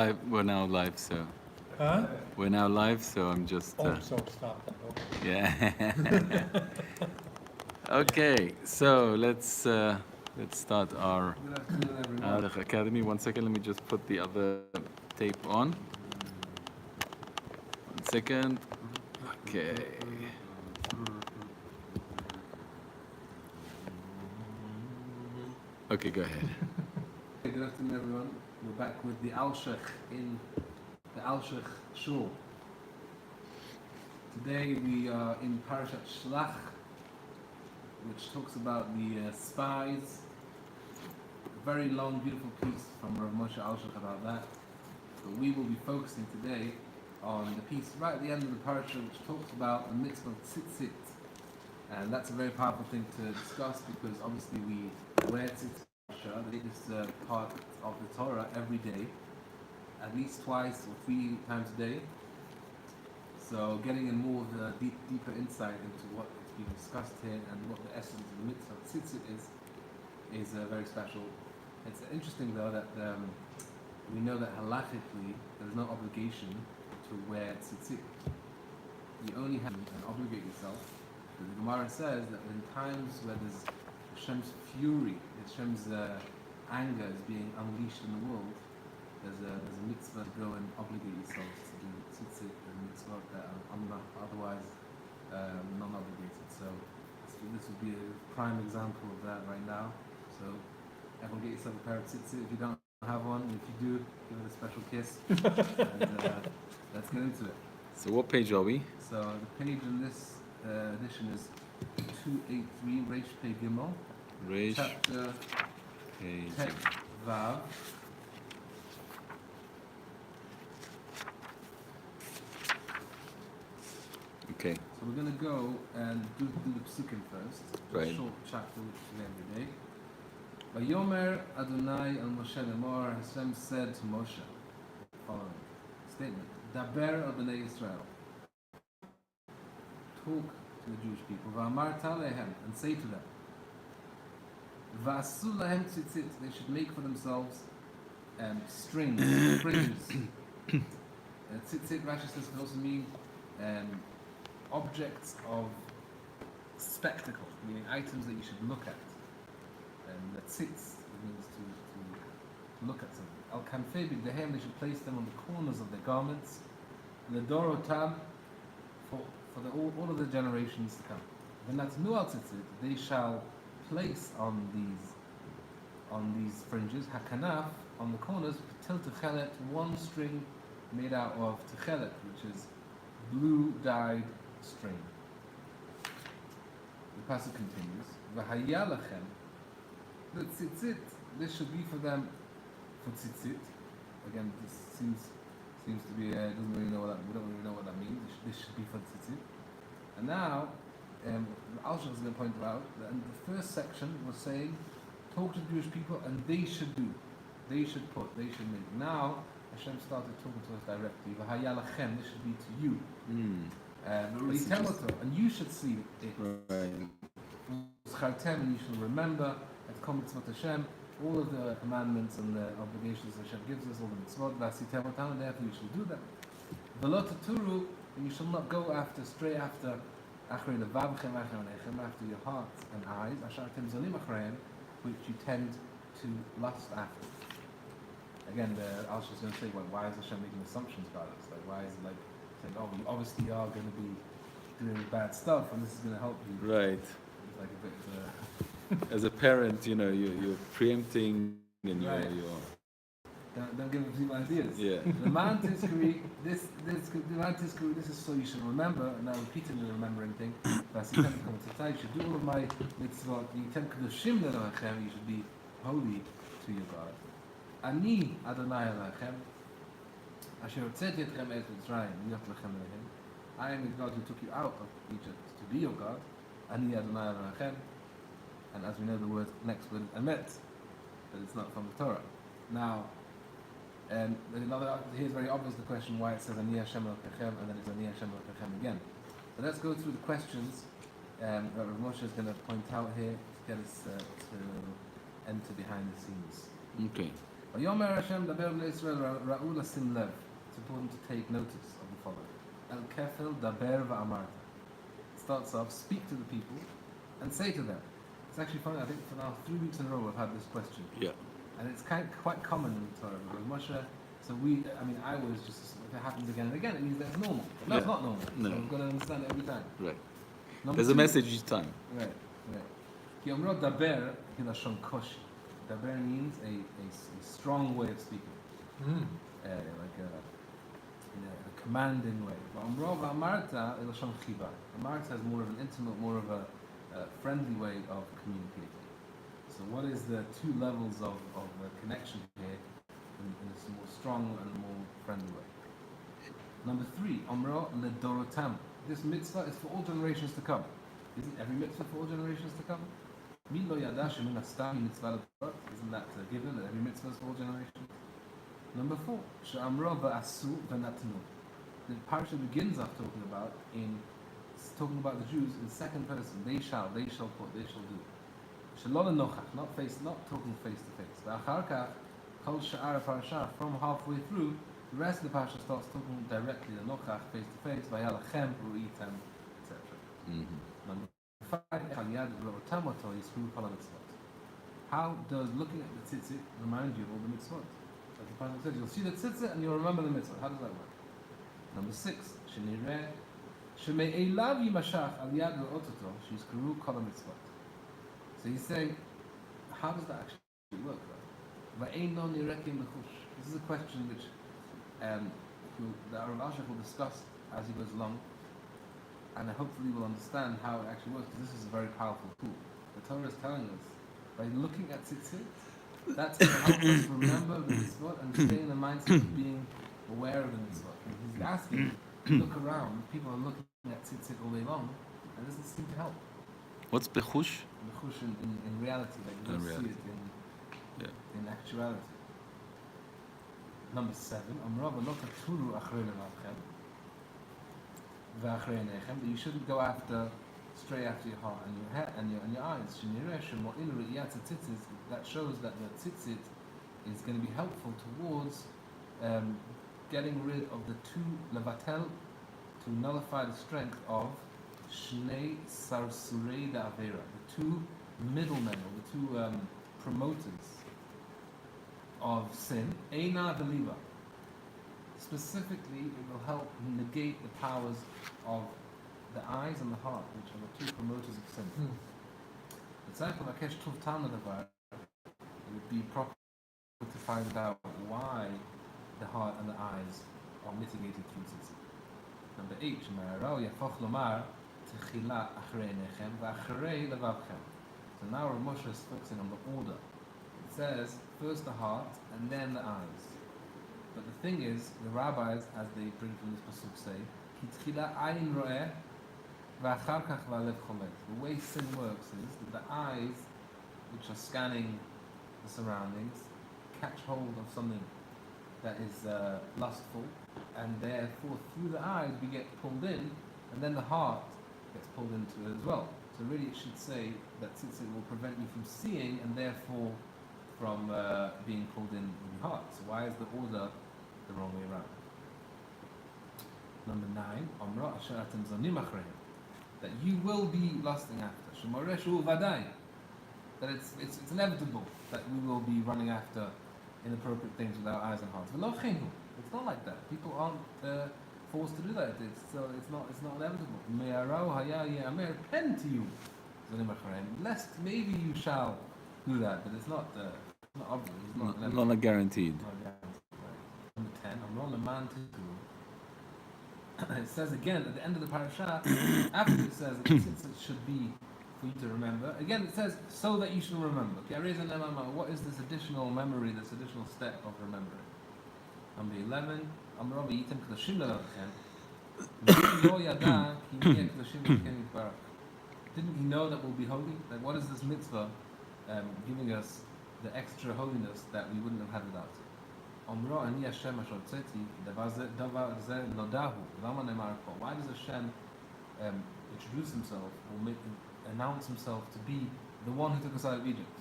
We're now live, so Huh? we're now live, so I'm just So stop. Okay. yeah. Okay, so let's start our Alshech Academy. 1 second, let me just put the other tape on. 1 second. Okay. Okay, go ahead. Good afternoon, everyone. We're back with the Alshech in the Alshech Shul. Today we are in Parashat Shlach, which talks about the spies. A very long, beautiful piece from Rav Moshe Alshech about that. But we will be focusing today on the piece right at the end of the parasha, which talks about the mitzvah of tzitzit. And that's a very powerful thing to discuss because obviously we wear tzitzit, the latest part of the Torah, every day, at least twice or 3 times a day. So getting in more of the deeper insight into what is being discussed here and what the essence of the mitzvah of tzitzit is very special. It's interesting though that we know that halachically there's no obligation to wear tzitzit. You only have to obligate yourself. The Gemara says that in times where there's Hashem's fury, Hashem's anger is being unleashed in the world, there's a mitzvah to go and obligate yourselves to do tzitzit and mitzvah that are otherwise non-obligated. So this would be a prime example of that right now. So everyone get yourself a pair of tzitzit if you don't have one. If you do, give it a special kiss. And let's get into it. So what page are we? So the page in this edition is 283, Reish Pei Gimel, Reish chapter page. Tet Vav. Okay. So we're going to go and do the psukim first. Right. A short chapter which is every day. Vayomer Adonai al Moshe lemor, Hashem said to Moshe, following statement: Daber al Bnei Israel. Talk to the Jewish people. Va'amarta lehem, and say to them. Va'asu lahem tzitzit, they should make for themselves strings, fringes. Tzitzit, Rashi says, can also mean objects of spectacle, meaning items that you should look at. And that tzitz means to look at something. Al kanfei bigdehem, they should place them on the corners of their garments. Ledorotam, for all of the generations to come. V'natnu al tzitzit, they shall place on these fringes, hakanaf, on the corners, til techelet, one string made out of techelet, which is blue dyed string. The passage continues, V'haya lachem, the tzitzit, this should be for them, for tzitzit. Again, this seems to be, we don't really know what that means. This should be for tzitzit. And now, Alshech is going to point out that in the first section was saying, talk to the Jewish people and they should do. They should put, they should make. Now, Hashem started talking to us directly. V'haya lachem, this should be to you. And you should see it. Right. And you shall remember at Tzfat Hashem, all of the commandments and the obligations Hashem gives us, all the mitzvot, and therefore you shall do them. And you shall not go stray after after your heart and eyes, which you tend to lust after. Again, the Alshech is going to say, well, why is Hashem making assumptions about us? Like, why is it like saying, oh, you obviously are going to be doing bad stuff, and this is going to help you. Right. It's like a bit. As a parent, you're preempting and Right. Don't give people ideas. Yeah. The man tiskuri, this is so you should remember, and now repeatedly remembering thing. You should do all of my mitzvot. You should be holy to your God. Ani Adonai Elohim, Asher hotzeti etchem me'eretz Mitzrayim, liyot lechem Elohim. I am the God who took you out of Egypt to be your God. Ani Adonai Elohim. And as we know, the word next word is emet, but it's not from the Torah. Now, here's very obvious the question why it says Ani Hashem Elokechem and then it's Ani Hashem Elokechem again. So let's go through the questions that Rav Moshe is going to point out here to get us to enter behind the scenes. Okay. Vayomer Hashem daber b'nei Yisrael ra'u lasim lev. It's important to take notice of the following. El kefil daber va'amarta. It starts off, speak to the people and say to them. It's actually funny, I think for now 3 weeks in a row I've had this question. Yeah. And it's quite common in Torah. Moshe, so I always just, if it happens again and again, it means that it's normal. But no, it's not normal. No. So we've got to understand it every time. Right. Number There's a 2, message each time. Right. Ki omro daber hilashon koshi. Daber means a strong way of speaking. Like in a commanding way. But omro v'amarta hilashon chiba. Amarta has more of an intimate, more of a friendly way of communicating. So what is the 2 levels of connection here in a more strong and more friendly way? Number 3, Omro ledorotam. This mitzvah is for all generations to come. Isn't every mitzvah for all generations to come? Min lo yada shemin hastam mitzvah ledorot. Isn't that given that every mitzvah is for all generations? Number 4, she'amro va'asu v'natnu. The parasha begins off talking about the Jews in second person. They shall put, they shall do. Shalom nochach, not talking face to face. V'achar kach, kol sha'ar parasha, from halfway through, the rest of the parasha starts talking directly to nochach, face to face, v'yalachem, ru'item, etc. Number 5, echal yad ro'otam oto yisru kol ha-mitzvot. How does looking at the tzitzit remind you of all the mitzvot? As the parasha says, you'll see the tzitzit and you'll remember the mitzvot. How does that work? Number 6, shenireh, sheme'elav yimashach al yad ro'ototo, shizkuru kol ha-mitzvot. So he's saying, how does that actually work? Right? This is a question which the Holy Alshech will discuss as he goes along, and hopefully we'll understand how it actually works, because this is a very powerful tool. The Torah is telling us, by looking at tzitzit, that's going to help us remember the mitzvot and stay in the mindset of being aware of the mitzvot. And he's asking, look around, people are looking at tzitzit all day long, and it doesn't seem to help. What's bechush? Bechush in reality, like you don't see it in actuality. Number 7, that you shouldn't go straight after your heart and your head and your eyes. That shows that the tzitzit is going to be helpful towards getting rid of the 2 levatel, to nullify the strength of Shnei Sarsurei Da'avera, the 2 middlemen, or the 2 promoters of sin, Eina Veliva. Specifically, it will help negate the powers of the eyes and the heart, which are the 2 promoters of sin. It would be proper to find out why the heart and the eyes are mitigated through tzitzit. Number 8, so now Rav Moshe is focusing on the order. It says first the heart and then the eyes. But the thing is, the rabbis, as they bring from this pasuk, say, the way sin works is that the eyes, which are scanning the surroundings, catch hold of something that is lustful, and therefore through the eyes we get pulled in, and then the heart gets pulled into it as well. So really it should say that tzitzit will prevent you from seeing, and therefore from being pulled in your heart. So why is the order the wrong way around? Number 9, Amra asher atem zonim achrayim, that you will be lusting after. Shemoreshu vadai, that it's inevitable that we will be running after inappropriate things with our eyes and hearts. It's not like that. People aren't forced to do that. It's not inevitable. Me'arau haya ye'amer pen to you, lest maybe you shall do that, but it's not obvious. It's not guaranteed. Number 10, Amron leman titu. It says again at the end of the parasha, after it says that it should be for you to remember, again it says so that you should remember. What is this additional memory, this additional step of remembering? Number 11, didn't he know that we'll be holy? Like, what is this mitzvah giving us the extra holiness that we wouldn't have had without it? Why does Hashem introduce himself or announce himself to be the one who took us out of Egypt?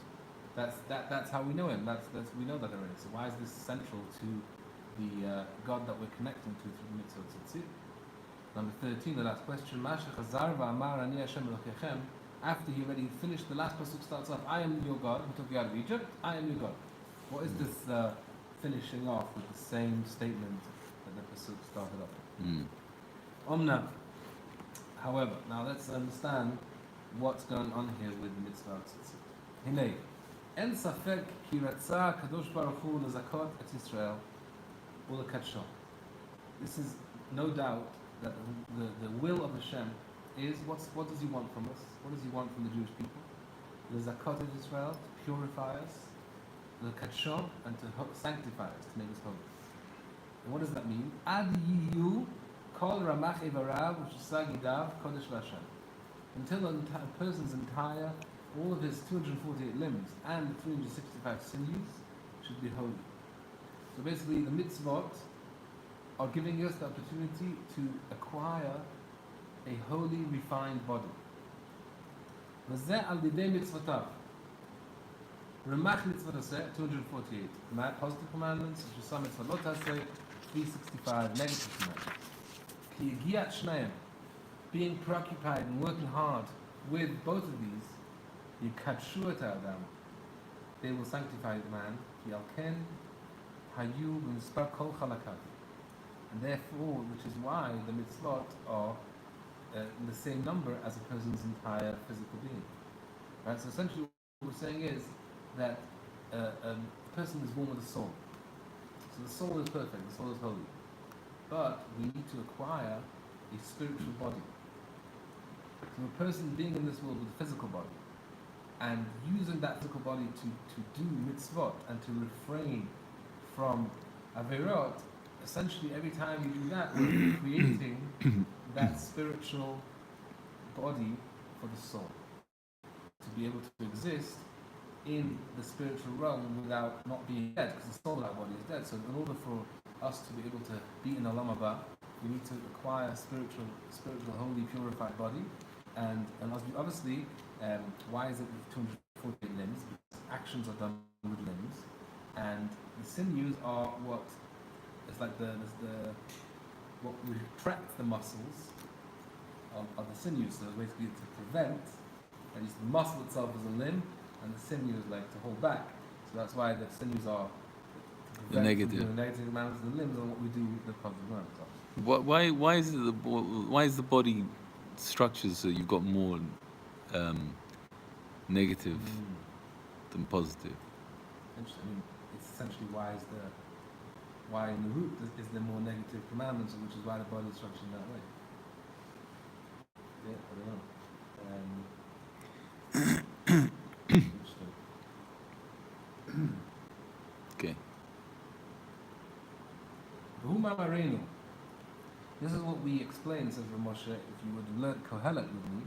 That's how we know him. That's we know that already. So why is this central to the God that we're connecting to through the mitzvot tzitzit? Number 13, the last question. Mashiach Hazar va'amar ani Hashem Elokechem. After he already finished, the last pasuk starts off, I am your God, who took you out of Egypt, I am your God. What is this finishing off with the same statement that the pasuk started off with? Omna. However, now let's understand what's going on here with the mitzvah tzitzit. Hinei, en safek ki ratza kadosh baruch hu lezakot et Israel ulekadsho. This is no doubt that the will of Hashem is what does He want from us? What does He want from the Jewish people? Lezakot et Israel, to purify us, lekadsho, and to sanctify us, to make us holy. And what does that mean? Ad yiyu kol ramach ivarav v'shagidav kodesh v'Hashem. Until a person's entire, all of his 248 limbs and 365 sinews should be holy. So basically, the mitzvot are giving us the opportunity to acquire a holy, refined body. V'zeh al didei mitzvotav. Ramach mitzvot 248. Positive commandments, Shusam mitzvot lot 365 negative commandments. Ki yigiyat shneim. Being preoccupied and working hard with both of these, yikadshu et adam, they will sanctify the man. Ki alken hayu b'mispar kol chalakav, and therefore, which is why the mitzvot are in the same number as a person's entire physical being. Right. So essentially, what we're saying is that a person is born with a soul. So the soul is perfect. The soul is holy, but we need to acquire a spiritual body. So a person being in this world with a physical body and using that physical body to do mitzvot and to refrain from averot, essentially every time you do that, we're creating that spiritual body for the soul to be able to exist in the spiritual realm without not being dead, because the soul of that body is dead. So in order for us to be able to be in Olam Haba, we need to acquire a spiritual, holy, purified body. And obviously, why is it with 248 limbs? Because actions are done with limbs, and the sinews are what it's like what retract the muscles of the sinews. So basically, to prevent, at least the muscle itself is a limb, and the sinew is like to hold back. So that's why the sinews are the negative. The negative amounts of the limbs, and what we do with the positive amounts. Why is the body structured so you've got more negative than positive? Interesting. I mean, it's essentially why in the root is there more negative commandments, which is why the body is structured in that way. Yeah, I don't know. Interesting. Okay. This is what we explain, says Rav Moshe, if you would learn Kohelet with me,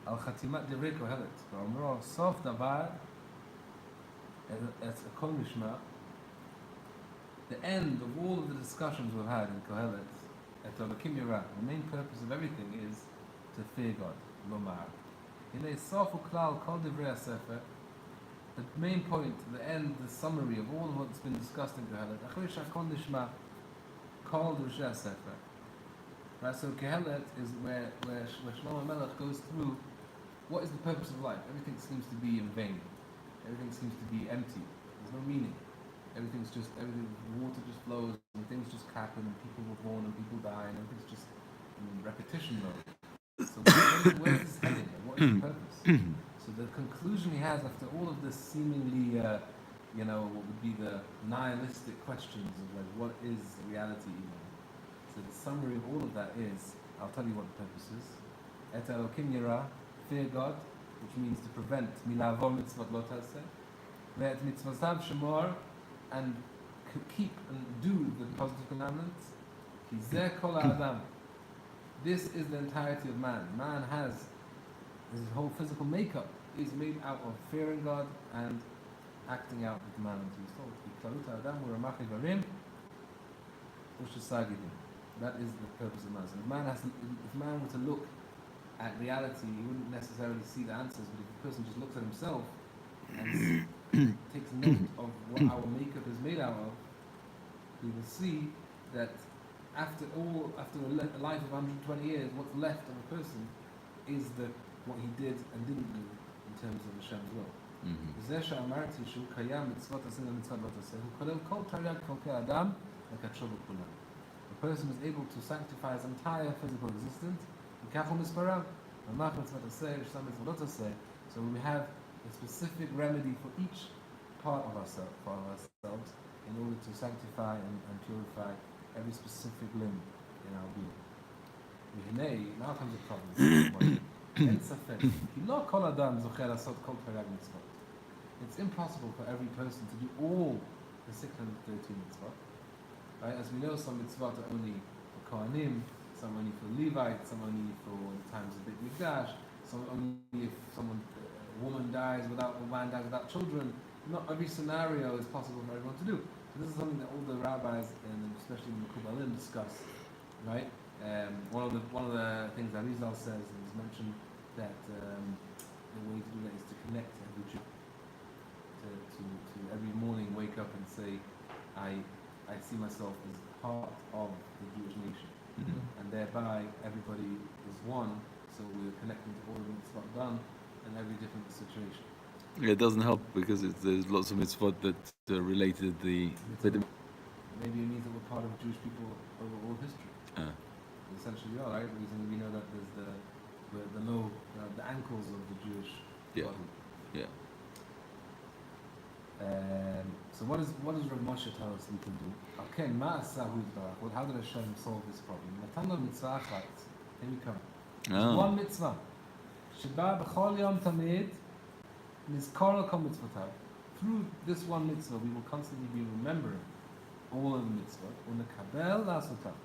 Al Chatimat Divrei Kohelet, V'amro Sof Davar, it's a Kol Mishma, the end of all of the discussions we've had in Kohelet, at Elokim Yirah, the main purpose of everything is to fear God, Lomar. Hinei Sof Uklal Kol Divrei HaSefer, the main point, the end, the summary of all of what's been discussed in Kohelet, Achri Shakon Nishma, Kol Divrei HaSefer. Right, so Kohelet is where Shlomo Melech goes through what is the purpose of life. Everything seems to be in vain. Everything seems to be empty. There's no meaning. Water just flows and things just happen and people were born and people die and everything's just in repetition mode. So where is this heading? What is the purpose? So the conclusion he has after all of this seemingly, what would be the nihilistic questions of like, what is reality even? So the summary of all of that is, I'll tell you what the purpose is. Et Elokim Yirah, fear God, which means to prevent milavor mitzvot lo taseh. Ve'et mitzvotav shemor, and keep and do the positive commandments. Ki zeh kol ha'adam. This is the entirety of man. Man has his whole physical makeup is made out of fearing God and acting out the commandments he's told. Ki klarut ha'adam u'ramach ivarim u'shesagidim. That is the purpose of man. So if man were to look at reality, he wouldn't necessarily see the answers, but if the person just looks at himself and takes note of what our makeup is made out of, we will see that after a life of 120 years, what's left of a person is what he did and didn't do in terms of Hashem's will. וזה שאמרתי שהוא קיים מצוות עשינו ומצוות לא תעשה, הוא כולל כל תרי"ג חלקי האדם לקדשו בכולם. A person is able to sanctify his entire physical existence, וכך הוא מספריו. ומח מצוות עשה, ושם מצוות לא תעשה. So we have a specific remedy for each part of ourselves in order to sanctify and purify every specific limb in our being. והנה, now comes the problem. אין ספק, כי לא כל אדם זוכה לעשות כל תרי"ג מצוות. It's impossible for every person to do all the 613 mitzvot. Right? As we know, some mitzvot are only for Kohanim, some only for Levites, some only for the times of Beit Mikdash, some only if a woman dies without, a man dies without children. Not every scenario is possible for everyone to do. So this is something that all the rabbis, and especially the Kabalah, discuss. Right? One of the things that Rizal says is mentioned that the way to do that is to connect every Jew. To every morning wake up and say, I see myself as part of the Jewish nation, and thereby everybody is one. So we're connecting to all the mitzvot done in every different situation. It doesn't help because there's lots of mitzvot that related the. Maybe it means that we're part of Jewish people over all history. Essentially, we are, right? Because we know that there's the ankles of the Jewish body. Yeah. So what does Rav Moshe tell us we can do? Okay, how did Hashem solve this problem? Here we come. There's one mitzvah. Sheba b'chol yom tamid nizkor kol mitzvotav. Through this one mitzvah, we will constantly be remembering all of the mitzvah. Unekabel lasotav.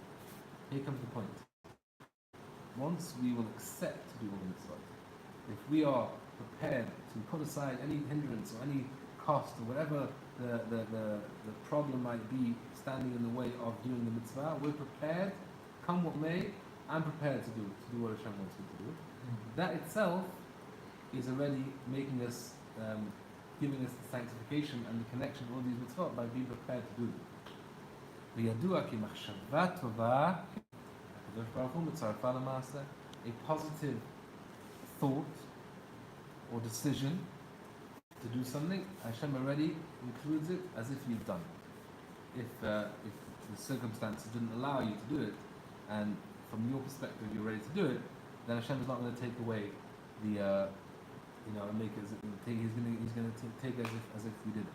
Here comes the point. Once we will accept to do all the mitzvah, if we are prepared to put aside any hindrance or any cost or whatever the problem might be standing in the way of doing the mitzvah, we're prepared, come what may, I'm prepared to do what Hashem wants me to do. That itself is already making us, giving us the sanctification and the connection to all these mitzvot by being prepared to do them. A positive thought or decision to do something, Hashem already includes it as if you've done it. If the circumstances didn't allow you to do it, and from your perspective you're ready to do it, then Hashem is not going to take away the, and make it. He's going to take it as if we did it.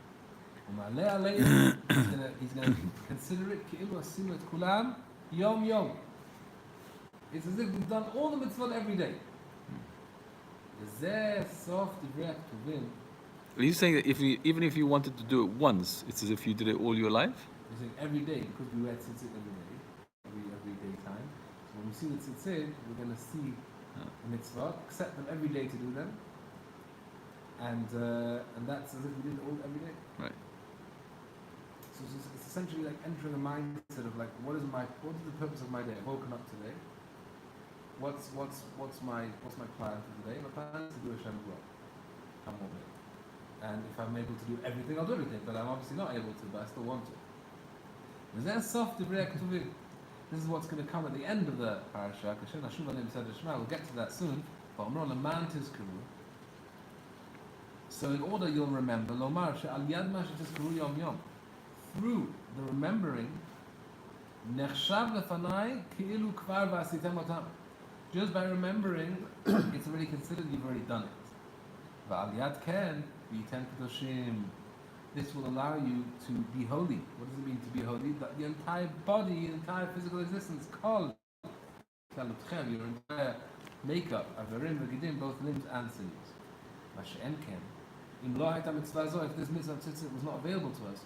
He's going to consider it כאילו עשינו את כולם יום יום. It's as if we've done all the mitzvot every day. וזה סוף דברי הכתובים. Are you saying that even if you wanted to do it once, it's as if you did it all your life? We're saying every day, because we read tzitzit every day time. So when we see the tzitzit, we're going to see the mitzvah, accept them every day to do them, and that's as if we did it all every day. Right. So it's essentially like entering a mindset of like, what is the purpose of my day? I've woken up today. What's my plan for the day? My plan is to do Hashem's will. Come on, and if I'm able to do everything, I'll do everything. But I'm obviously not able to, but I still want to. This is what's going to come at the end of the parasha. We'll get to that soon. But so in order you'll remember, through the remembering, just by remembering, it's already considered you've already done it. This will allow you to be holy. What does it mean to be holy? That the entire body, the entire physical existence, your entire makeup, both limbs and sinews. If this mitzvah was not available to us,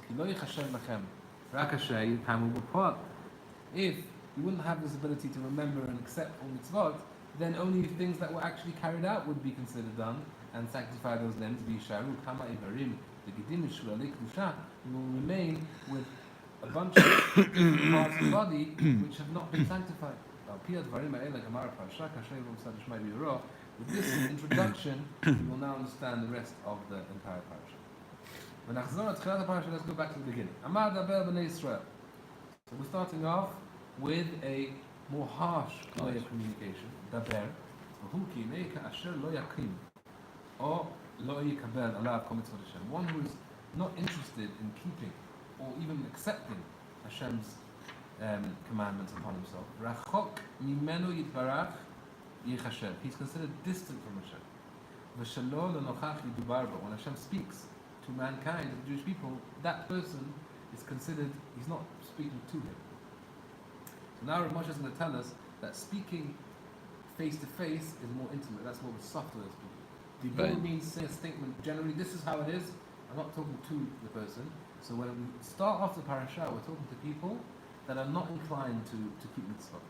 if you wouldn't have this ability to remember and accept all mitzvot, then only things that were actually carried out would be considered done and sanctify those limbs. You will remain with a bunch of different parts of the body which have not been sanctified. With this introduction, you will now understand the rest of the entire parasha. Let's go back to the beginning. Amar daber b'nei Israel. So we're starting off with a more harsh way of communication. Daber. Or one who is not interested in keeping or even accepting Hashem's commandments upon himself. Rachok mimenu yitbarach yichashem. He's considered distant from Hashem. V'shelo lenochach yidubar bo. When Hashem speaks to mankind, the Jewish people, that person is considered, he's not speaking to him. So now Rav Moshe is going to tell us that speaking face to face is more intimate. That's more the soft way of speaking. Dibur means say a statement. Generally, this is how it is. I'm not talking to the person. So when we start off the parasha, we're talking to people that are not inclined to keep mitzvot,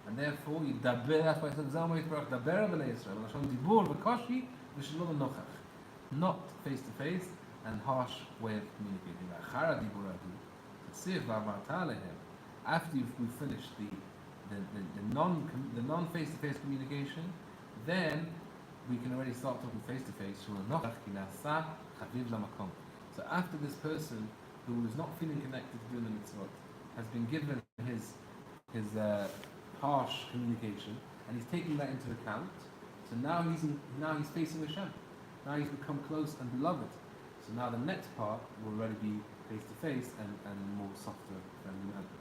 and therefore you daber. That's why it says daber b'nei Israel. Dibur v'koshi v'shelo v'nochach. Not face to face and harsh way of communicating. After we've finished the non face to face communication, then we can already start talking face to face. So after this person who is not feeling connected to doing the mitzvot has been given his harsh communication, and he's taking that into account, so now he's facing Hashem. Now he's become close and beloved. So now the next part will already be face to face and more softer, friendly manner.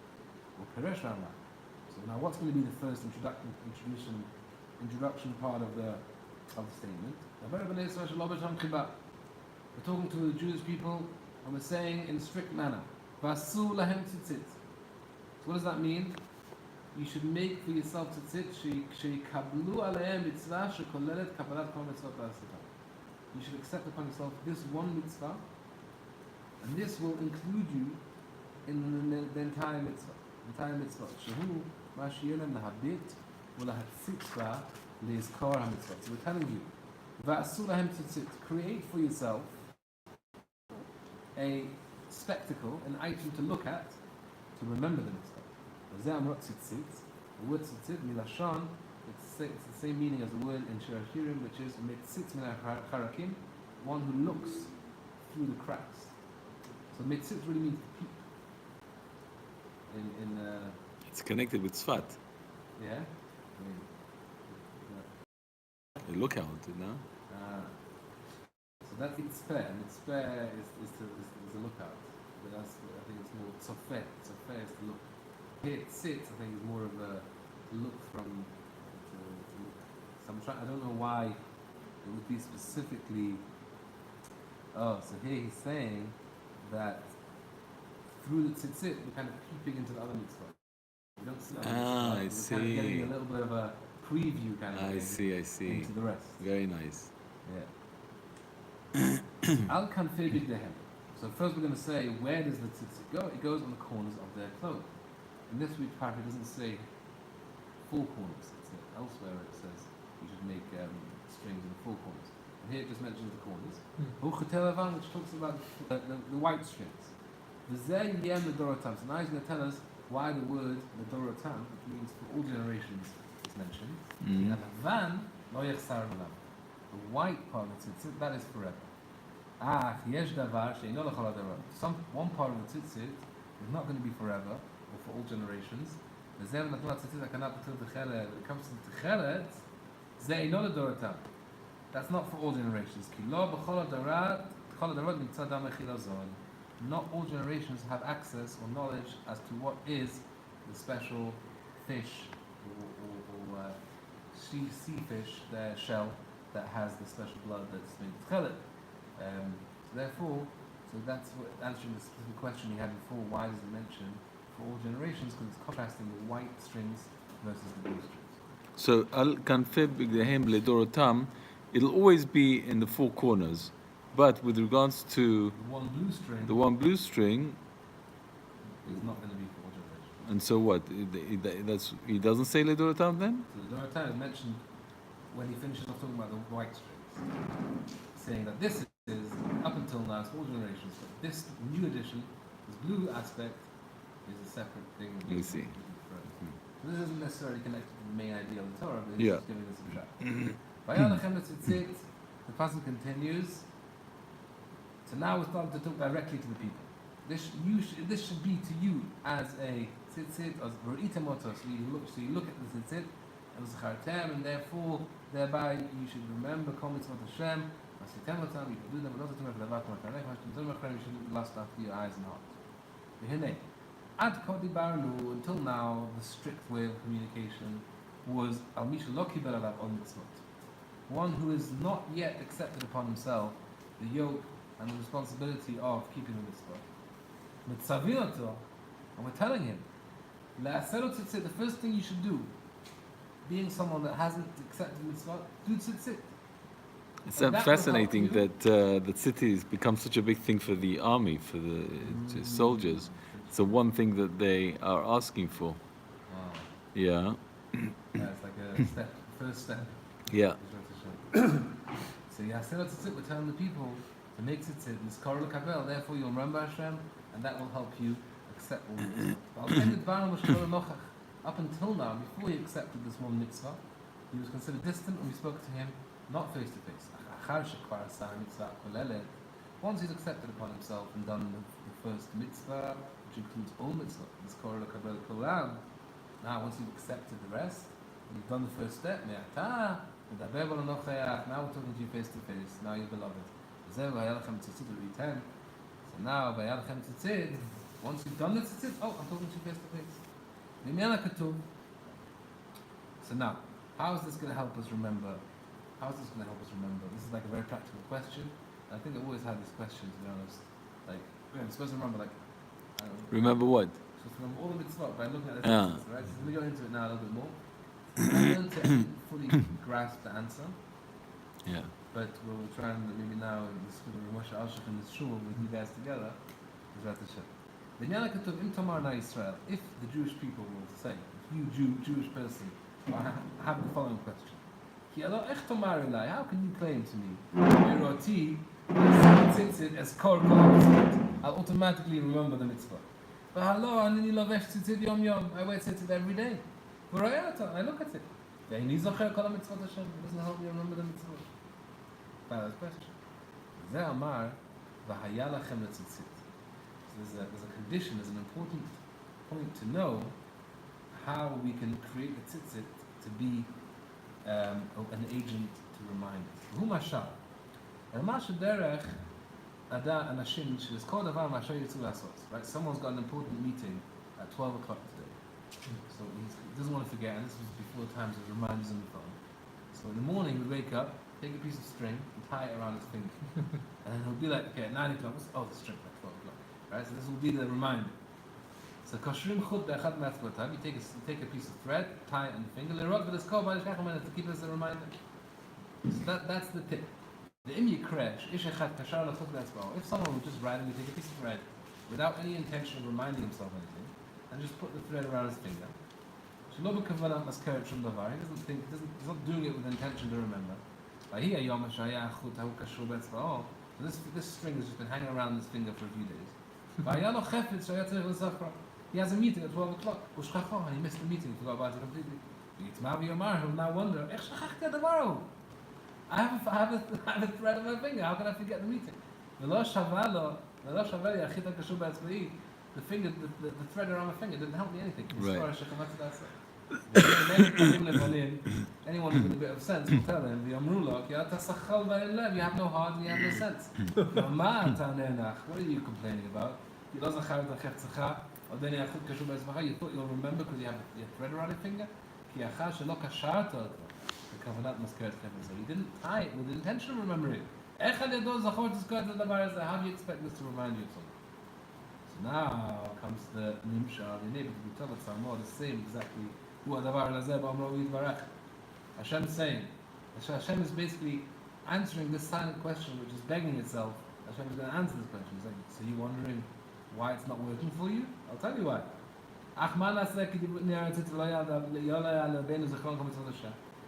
So now what's going to be the first introduction part of the statement? We're talking to the Jewish people and we're saying in a strict manner. So what does that mean? You should make for yourself tzitzit. You should accept upon yourself this one mitzvah, and this will include you in the entire mitzvah. Shehu mashiyelem lahabit ulahatzitva leizkar hamitzvah. So we're telling you, va'asu lahem tzitzit. Create for yourself a spectacle, an item to look at, to remember the mitzvah. The word tzitzit, milashon, it's the same meaning as the word in Shirachirim, which is mitzit min harakim, one who looks through the cracks. So mitzit really means to peep. It's connected with Tzfat. Yeah? A lookout, no? So that's Itzpeh, and Itzpeh is a lookout. But that's, I think it's more Tzofeh. Tzofeh is to look. Here Tzit, I think, is more of a look from. So I don't know why it would be specifically. Oh, so here he's saying that through the tzitzit, we're kind of peeping into the other mitzvah. We don't see I see. Kind of getting a little bit of a preview kind of I see. into the rest. Very nice. Yeah. Al kanfei bigdehem. So first we're going to say, where does the tzitzit go? It goes on the corners of their clothes. In this week's parasha, it doesn't say four corners. Elsewhere it says you should make strings in the four corners. And here it just mentions the corners. Which talks about the white strings. So now he's going to tell us why the word Ledorotam, which means for all generations, is mentioned. The white part of the tzitzit, that is forever. One part of the tzitzit is not going to be forever or for all generations. When it comes to the Tichelet, that's not for all generations. Not all generations have access or knowledge as to what is the special fish or sea fish, the shell that has the special blood that's made of chelet. Therefore, so that's what, answering the specific question he had before, why does it mention for all generations? Because it's contrasting the white strings versus the blue strings. So al kanfei bigdehem ledorotam, it'll always be in the four corners. But with regards to the one blue string is not going to be for all generations. And so what? He doesn't say Ledorotam then? So the Ledorotam is mentioned when he finishes off talking about the white strings, saying that this is up until now it's for all generations, but this new addition, this blue aspect, is a separate thing. You see. So this isn't necessarily connected to the main idea of the Torah, but he's just giving us a shot. The passage continues. So now we're starting to talk directly to the people. This should be to you as a tzitzit, as ra'item oto. So you look at the tzitzit as a chartem, and therefore thereby you should remember kol mitzvot Hashem. Asitem otam, you can do them, but not to make the vav matanech. You should lust after your eyes and heart. V'hinei ad kodi barnu, until now the strict way of communication was al misha lo kibel alav ol mitzvot, one who is not yet accepted upon himself the yoke and the responsibility of keeping the mitzvah. Mitzavinoto, and we're telling him, the first thing you should do, being someone that hasn't accepted the mitzvah, do tzitzit. It's fascinating that the tzitzit has become such a big thing for the army, for the soldiers. It's the one thing that they are asking for. Yeah. It's like a step, first step. Yeah. So we're telling the people to make tzitzit, this Holy Alshech Shul, therefore you'll remember Hashem, and that will help you accept all this. Up until now, before he accepted this one mitzvah, he was considered distant when we spoke to him, not face to face. Once he's accepted upon himself and done the first mitzvah, which includes all mitzvah, this Holy Alshech Shul, now once you've accepted the rest, and you've done the first step, now we're talking to you face to face, now you're beloved. So now, once you've done the tzitzit, I'm talking to you face to face. So now, how is this going to help us remember? This is like a very practical question. I think I always had this question, to be honest. Like, I'm supposed to remember, Remember what? supposed to remember all the mitzvot by looking at the tzitzit, right? So let me go into it now a little bit more. I learned to fully grasp the answer. Yeah. But we'll try and maybe now in the school of Musar and Kabalah in the shul with you guys together. If the Jewish people will say, if you Jewish person, have the following question: how can you claim to me I'll automatically remember the mitzvah? I wear tzitzit every day. I look at it. It doesn't help me remember the mitzvah. That's the question. So there's a condition, there's an important point to know how we can create a tzitzit to be an agent to remind us. Hu mashal. Right? Someone's got an important meeting at 12 o'clock today. So he doesn't want to forget, and this was before times of reminders on the phone. So in the morning we wake up, take a piece of string and tie it around his finger. And then he'll be like, okay, at 9 o'clock, the string at 12 o'clock. Right? So this will be the reminder. So you take a piece of thread, tie it on the finger, to keep us a reminder. So that's the tip. The imya crash, if someone would just randomly take a piece of thread without any intention of reminding himself anything, and just put the thread around his finger, he's not doing it with intention to remember. So this string has just been hanging around his finger for a few days. He has a meeting at 12 o'clock, and he missed the meeting, he forgot about it completely. He'll now wonder, I have a thread on my finger, how can I forget the meeting? The thread around my finger didn't help me anything. Right. Anyone with a bit of sense will tell him, you have no heart and you have no sense. What are you complaining about? You thought you'll remember because you have your thread around your finger? So he didn't tie it with the intention of remembering. How do you expect this to remind you of something? So now comes the nimsha, the neighbor to be told the same exactly. Hashem is saying, Hashem is basically answering this silent question which is begging itself. Hashem is going to answer this question. He's like, so you're wondering why it's not working for you? I'll tell you why.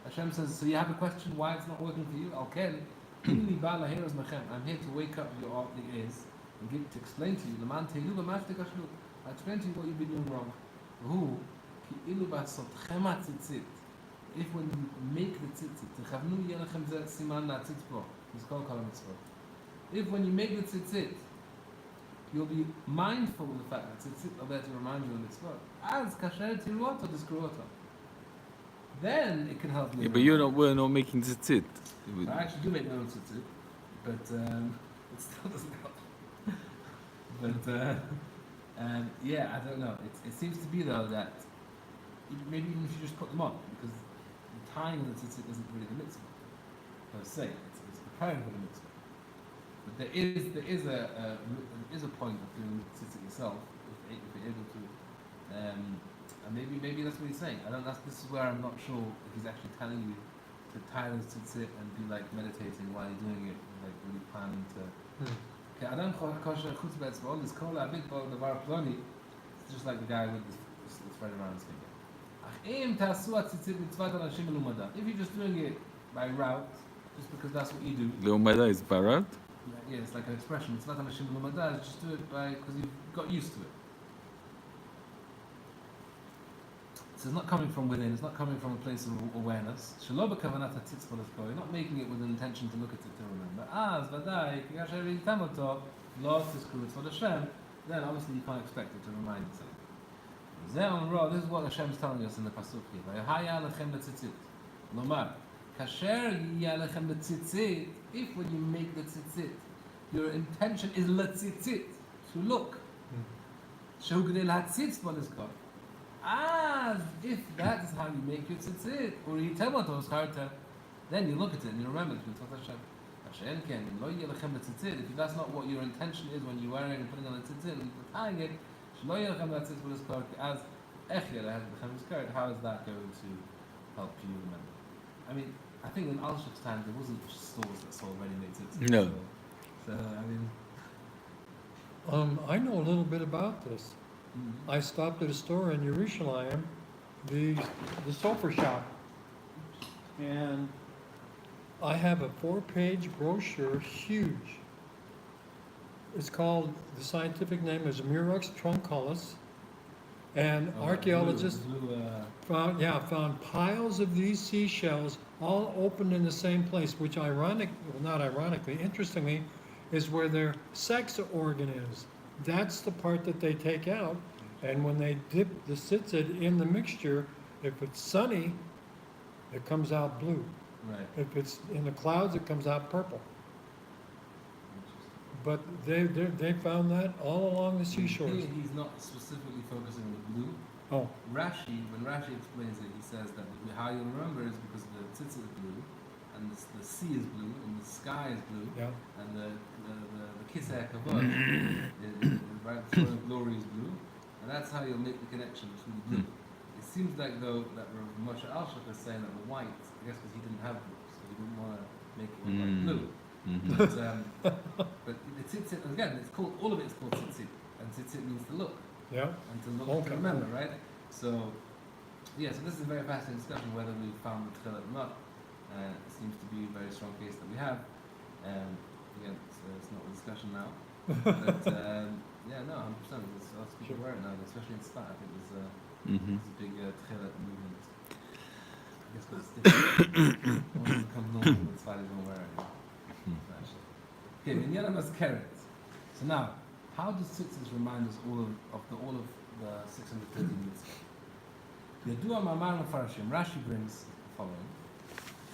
Hashem says, so you have a question why it's not working for you? I'm here to wake up your ears and to explain to you. I'll explain to you what you've been doing wrong. If when you make the tzitzit, If when you make the tzitzit, you'll be mindful of the fact that tzitzit are there to remind you of mitzvot. As kasher tiruot or discruot, then it can help you. Yeah, but we're not making tzitzit. I actually do make my own tzitzit, but it still doesn't help. But yeah, I don't know. It seems to be though that maybe even if you just put them on, because the tying of the tzitzit isn't really the mitzvah per se. It's preparing for the mitzvah. But there is a point of doing tzitzit yourself if you're able to, and maybe that's what he's saying. This is where I'm not sure if he's actually telling you to tie the tzitzit and be like meditating while you're doing it, like really planning to. Okay, Adam kosher chutzpah etzba'ol is kol abit bo davar ploni. It's just like the guy with the thread around his finger. If you're just doing it by route, just because that's what you do. Leumada is barat. Yeah, it's like an expression. It's not just do it because you've got used to it. So it's not coming from within, it's not coming from a place of awareness. You're not making it with an intention to look at it to remember. Then obviously you can't expect it to remind itself. This is what Hashem is telling us in the Pasuk here. If when you make the tzitzit, your intention is letzitzit, to look. As if that is how you make your tzitzit, then you look at it and you remember it. If that's not what your intention is when you're wearing and putting on the tzitzit and tying it, how is that going to help you remember? I mean, I think in Alshech's time there wasn't stores that sold ready-made tzitzit. No. So I mean, I know a little bit about this. I stopped at a store in Yerushalayim, the sofa shop, and I have a 4-page brochure, huge. It's called, the scientific name is Murex trunculus, and archaeologists found piles of these seashells all opened in the same place, which interestingly, is where their sex organ is. That's the part that they take out, and when they dip the tzitzit in the mixture, if it's sunny, it comes out blue. right. If it's in the clouds, it comes out purple. But they found that all along the seashores. Here he's not specifically focusing on the blue. Oh, When Rashi explains it, he says that how you remember is because the tzitzit is blue, and the sea is blue, and the sky is blue, yeah. and the kisei kavod is right, the throne of glory is blue, and that's how you'll make the connection between the blue. It seems like though that Moshe Alshech is saying that the white, I guess because he didn't have blue, so he didn't want to make it look like blue. But the tzitzit, again, all of it is called tzitzit, and tzitzit means to look, Yeah. and to look to remember, right? So, yeah, so this is a very fascinating discussion whether we found the tchilah or not. It seems to be a very strong case that we have. Again, it's not a discussion now. But, yeah, no, 100%. Lots of people wear it now, especially in Tzfat. I think there's a big tchilah movement. I guess because it's different. Once it becomes normal, the Tzfat is going to wear it. Okay, Minyana Maskeret. So now, how does tzitzit remind us all of the 613 mitzvahs? Yadua Mamar Mefarshim. Rashi brings the following,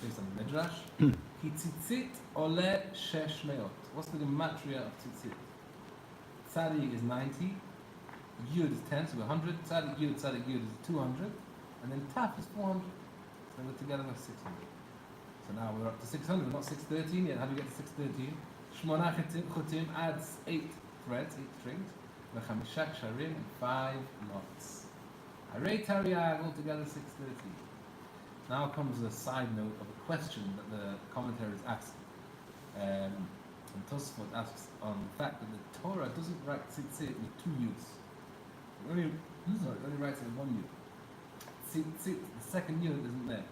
based on the Midrash. Ki tzitzit ole shesh meot. What's the gematria of tzitzit? Tzadik is 90, Yud is 10, so 100. Tzadik Yud is 200, and then Taf is 400. So we're together with 600. So now we're up to 600. We're not 613 yet. How do we get to 613? Shmona chutim adds 8 threads, 8 strings. V'chamisha ksharim and 5 knots. Harei Tariag, altogether 613. Now comes a side note of a question that the commentary is asking. And Tosfot asks on the fact that the Torah doesn't write tzitzit with 2 yuds. It only writes it with 1 yud. Tzitzit, the second yud isn't there.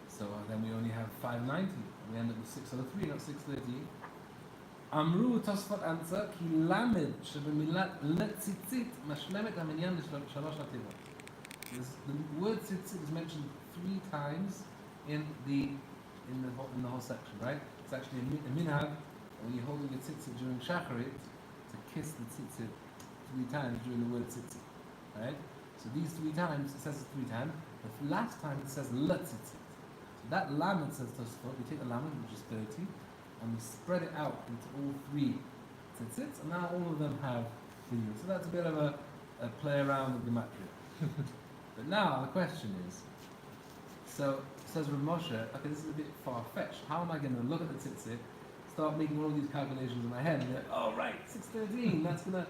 So then we only have 590. We end up with 603, not 613. Amru Tosfot answer ki lamed shebemilat letzitzit mashlemet haminyan l'shalosh hativot. The word tzitzit is mentioned 3 times in the whole section, right? It's actually a minhag when you're holding a tzitzit during shacharit, to kiss the tzitzit 3 times during the word tzitzit. Right? So these 3 times, it says it 3 times. The last time it says la tzitzit. So that lamed says Tosfot, we take the lamed, which is 30, and we spread it out into all 3 tzitzits, and now all of them have the yud. So that's a bit of a play around with the gematria. But now the question is, so says Rav Moshe, okay, this is a bit far-fetched. How am I going to look at the tzitzit, start making all these calculations in my head, and go, oh right, 613, that's going to...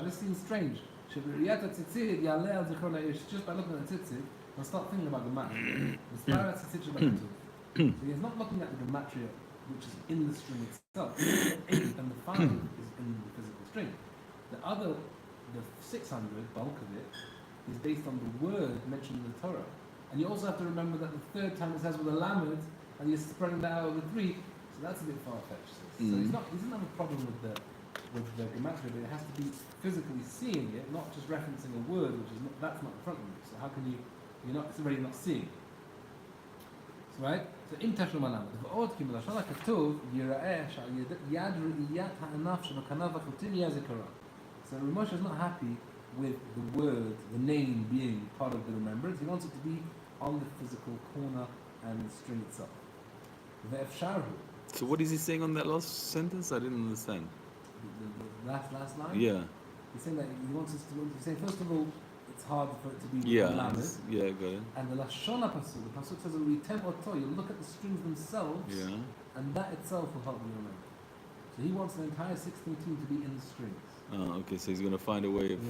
This seems strange. Just by looking at the tzitzit, I'll start thinking about the gematria. So he's not looking at the gematria, which is in the string itself. The 8 and the 5 is in the physical string. The 600, bulk of it, is based on the word mentioned in the Torah. And you also have to remember that the 3rd time it says with a lamed, and you're spreading that out over 3, so that's a bit far-fetched. So he doesn't have a problem with the gematria, but it has to be physically seeing it, not just referencing a word, which is not, that's not in front of you. So how can it's already not seeing. So, right? So in Tashlum Alamed, ועוד כי מלשון הכתוב ייראה שעל יד ראיית הענף שבכנף החוטים יהיה זיכרון. So Rav Moshe is not happy with the word, the name being part of the remembrance. He wants it to be on the physical corner and the string itself. Ve'efsharhu. So what is he saying on that last sentence? I didn't understand. The last line? Yeah. He's saying that he wants us to... He's saying, first of all, it's hard for it to be lamed. Yeah, got it. And the Lashon HaPasuk, the Pasuk says, you look at the strings themselves, and that itself will help you remember. So he wants the entire 613 to be in the strings. Oh, okay, so he's going to find a way of...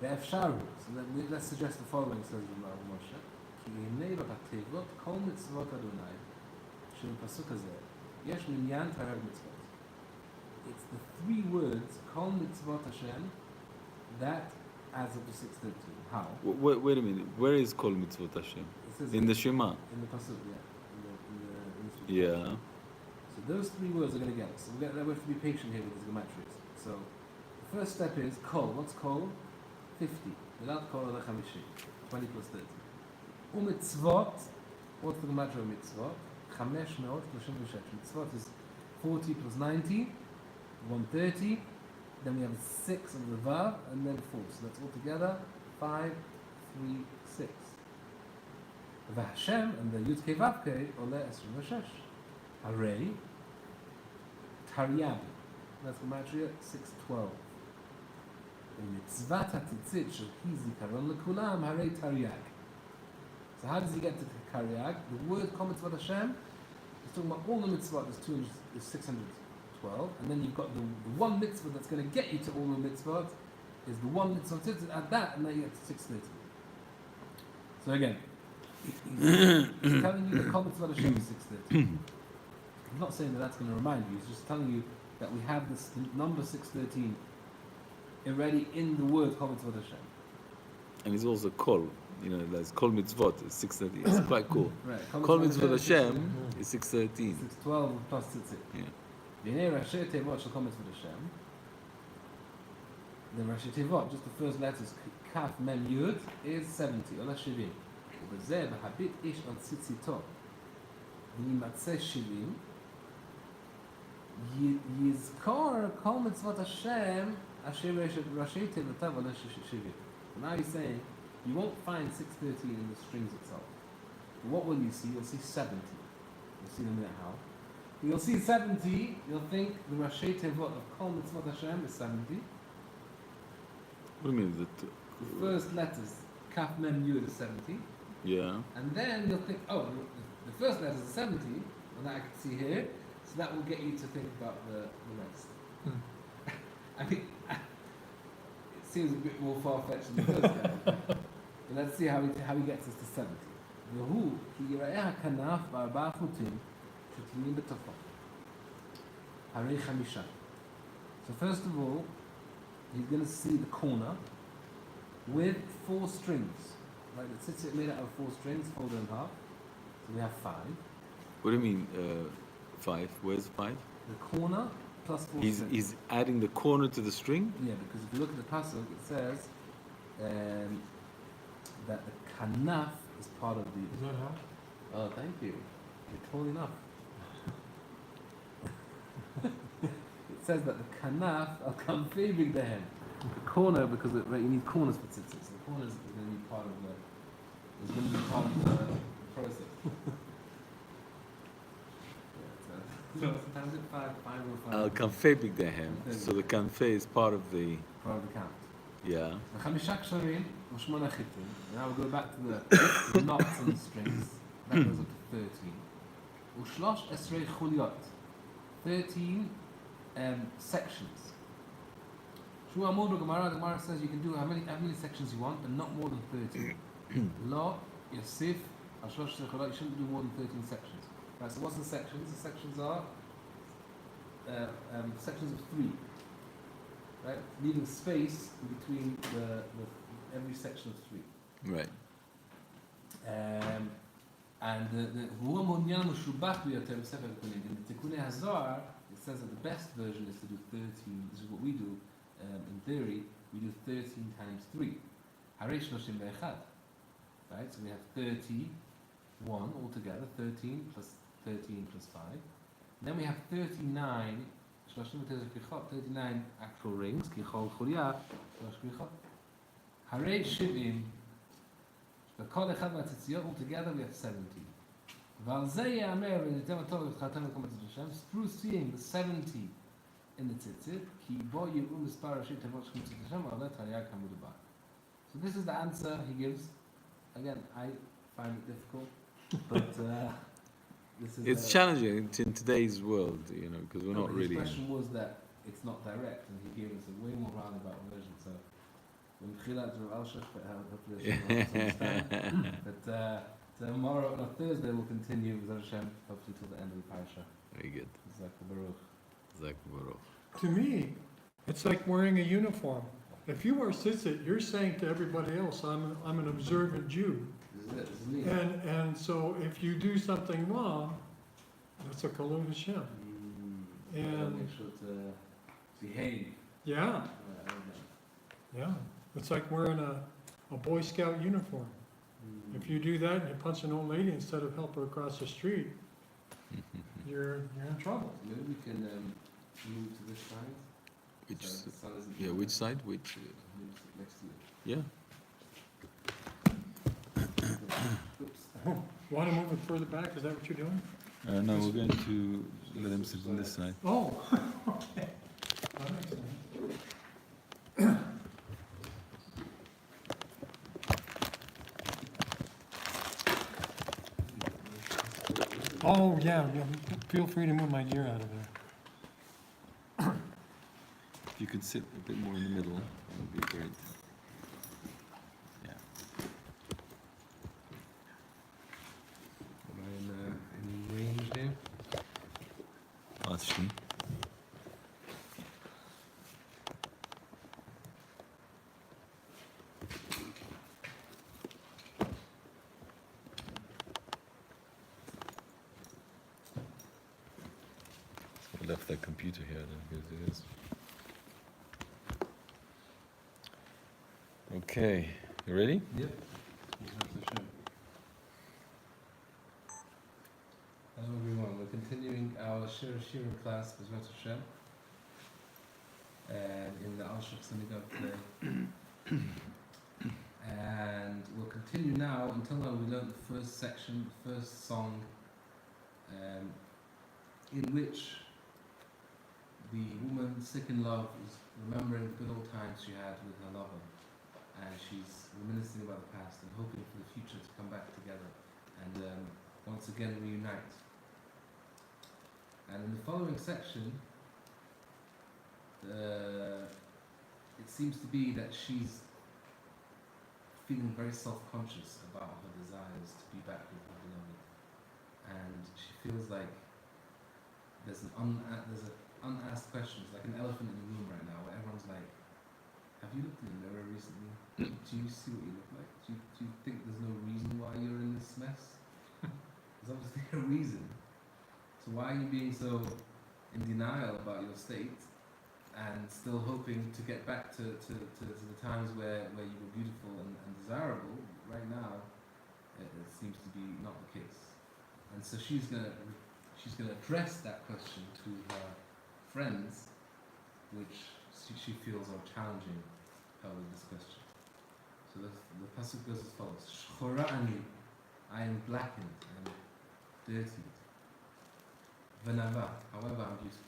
The Efsharu. So let's suggest the following, says Rav Moshe. כי הנה בתיבות כל מצוות אדוני שבפסוק הזה יש מניין תרי"ג מצוות. It's the 3 words, Kol Mitzvot Hashem, that adds up to 613. How? Wait a minute. Where is Kol Mitzvot Hashem? In the Shema. In the Pasuk, yeah. Yeah. So those 3 words are going to get us. So we have to be patient here with this gematria. So the first step is Kol. What's Kol? 50. Without Kol, 50. 20 plus 30. Umitzvot. What's the gematria of mitzvot? 536. Mitzvot is 40 plus 90. 130, then we have 6 of the Vav, and then 4. So that's all together 5, 3, 6. V'Hashem and the Yud Kei Vav Kei ole 26. Harei Taryag. That's gematria 612. Mitzvat HaTzitzit shel hi zikaron lekulam harei Taryag. So how does he get to Taryag? The word Kol Mitzvot Hashem is talking about all the mitzvot. Is 612, and then you've got the one mitzvah that's going to get you to all the mitzvot is the one mitzvah tzitzit, add that, and then you get to 630. So again, he's telling you the Kol Mitzvot Hashem is 630. I'm not saying that that's going to remind you, he's just telling you that we have this number 613 already in the word Kol Mitzvot Hashem. And it's also Kol. There's Kol Mitzvot, it's 630. It's quite cool. Right. Kol Mitzvot Hashem is 613. 612 plus tzitzit. Yeah. The Rashi Tevot shall come for Hashem. The Rashi Tevot, just the first letters, Kaf Mem Yud, is 70, Ola Shivim. ובזה, והביט איש על ציציתו, ויימצא 70, יזכור כל מצוות השם, אשר ראשי תיבותיו עולה 70. Now he's saying, you won't find 613 in the strings itself. But what will you see? You'll see 70. You'll see in a minute how. You'll see 70, you'll think the Rashi Tevot of Kol Mitzvot Hashem is 70. What do you mean? The first letters, Kaf Mem Yud is 70. Yeah. And then you'll think, oh, the first letter is 70, and that I can see here, so that will get you to think about the rest. I mean, it seems a bit more far-fetched than the first letter. But let's see how he gets us to 70. והוא, כי יראה הכנף בארבעה חוטים שתלויים בתוכו. הרי 5. So first of all, he's going to see the corner with 4 strings. Right, the tzitzit made out of 4 strings, folded in half. So we have 5. What do you mean 5? Where's 5? The corner plus 4 strings. He's adding the corner to the string? Yeah, because if you look at the pasuk, it says that the kanaf is part of the... Is that how? Oh, thank you. You're tall enough. says that the kanaf al kanfei bigdahem, the corner, because right, you need corners for tzitzit. So the corners are going to be part of the process. So sometimes it's five or five. Al kanfei bigdahem. So the kanfei is part of the. Part of the count. Yeah. וחמישה קשרים ושמונה חיתים. Now we'll go back to the knots and the strings. That goes up to 13. ושלוש עשרה חוליות. 13 sections. Shua Amud Gemara, the Gemara says you can do how many sections you want, but not more than 13. Lo, Yosef, Ashlosh Shecholot, you shouldn't do more than 13 sections. Right, so what's the sections? The sections are sections of 3. Right? Leaving space in between every section of 3. Right. And והוא מעוניין משובח ביותר בספר הכהנים. In the Tikkunei Hazar, it says that the best version is to do 13. This is what we do in theory. We do 13 times 3. הרי 31. Right? So we have 31 altogether. 13 plus 13 plus 5. Then we have 39. 39 actual rings. ככל חוליה. 3 כריכות. הרי 70. וכל אחד מהציציות, altogether we have 70. ועל זה יאמר וניתן התורה לבחרתם לקום את השם, through seeing the 70 in the tzitzit, כי בו יראו מספר ראשי תיבות של תzitzit השם, ועל זה תרי"ג כמדובר. So this is the answer he gives. Again, I find it difficult, but this is... It's challenging in today's world, you know, because we're not really... His question was that it's not direct, and he gave us a way more roundabout version, so... When Chilat Rav Alshech, hopefully understand. But tomorrow, on Thursday, we'll continue with Hashem, hopefully till the end of the parasha. Very good. Zak Baruch. Zak Baruch. To me, it's like wearing a uniform. If you wear tzitzit, you're saying to everybody else, I'm an observant Jew. This is it. This is And so if you do something wrong, that's a Kalun Hashem. And make sure to behave. yeah, yeah. It's like wearing a Boy Scout uniform. If you do that and you punch an old lady instead of help her across the street, you're in trouble. Maybe we can move to this side. Which, So the sun isn't yeah, which side? Which? next to you. Yeah. Oops. Want to move it further back? Is that what you're doing? No, we're going to let him sit on this side. Oh, okay. That makes sense. Oh, yeah, feel free to move my gear out of there. If you could sit a bit more in the middle, that would be great. Yeah. Am I in any range there? Actually. I left that computer here, then here it is. Okay, you ready? Yep. Hello everyone, we're continuing our Shirim class with Hashem and in the Alshech synagogue today. And we'll continue now. Until now we learned the first section, the first song, in which the woman sick in love is remembering the good old times she had with her lover. And she's reminiscing about the past and hoping for the future to come back together and once again reunite. And in the following section, it seems to be that she's feeling very self-conscious about her desires to be back with her beloved. And she feels like there's an unasked question. It's like an elephant in the room right now where everyone's like, have you looked in the mirror recently? Do you see what you look like? Do you think there's no reason why you're in this mess? There's obviously a reason. So why are you being so in denial about your state and still hoping to get back to the times where you were beautiful and desirable? Right now, it seems to be not the case. And so she's gonna address that question to her friends which she feels are challenging her with this question. So the pasuk goes as follows: Shchora ani, I am blackened and dirtied. V'nava, however I'm beautiful.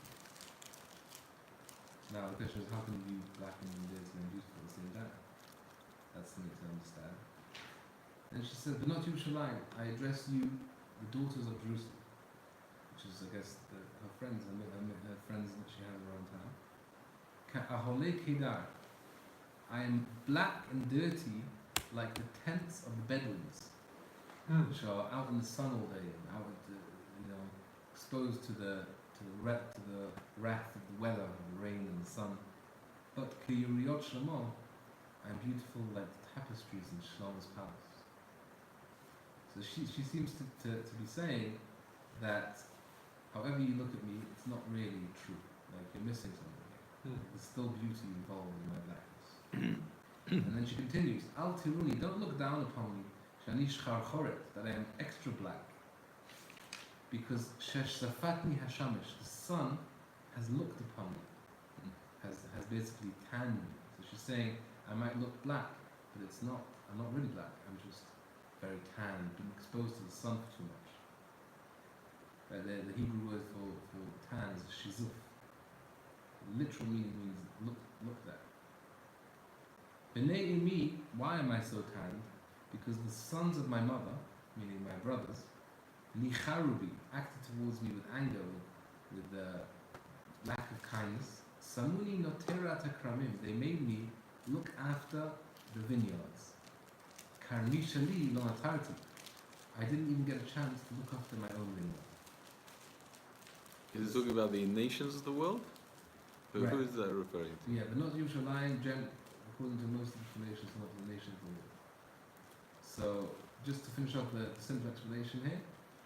Now the question is, how can you be blackened and dirty and beautiful at the same time? That's something to understand. And she said, "But not Yerushalayim, I address you, the daughters of Jerusalem," which is, I guess, her friends, her friends that she has around town. Ka'aholei kedar, I am black and dirty like the tents of the Bedouins, which are out in the sun all day and out, exposed to the wrath of the weather, the rain and the sun. But Kiyuriyot Shlomo, I am beautiful like the tapestries in Shlomo's palace. So she seems to be saying that however you look at me, it's not really true. Like you're missing something here. There's still beauty involved in my blackness. And then she continues, Al Tiruni, don't look down upon me, Shani Shchar Choret, that I am extra black. Because Shesh Safatni Hashamish, the sun has looked upon me, has basically tanned me. So she's saying, I might look black, but it's not. I'm not really black. I'm just very tanned, been exposed to the sun for too much. The Hebrew word for tan is shizuf. The literal meaning means looked at. B'nei imi, why am I so tanned? Because the sons of my mother, meaning my brothers, Nicharubi, acted towards me with anger, with lack of kindness. Samuni noterat akramim, they made me look after the vineyards. Karnishali lo atarti, I didn't even get a chance to look after my own vineyard. Is it talking about the nations of the world? Who is that referring to? Yeah, but not Yerushalayim, according to most explanations, not the nations of the world. So, just to finish off the simple explanation here,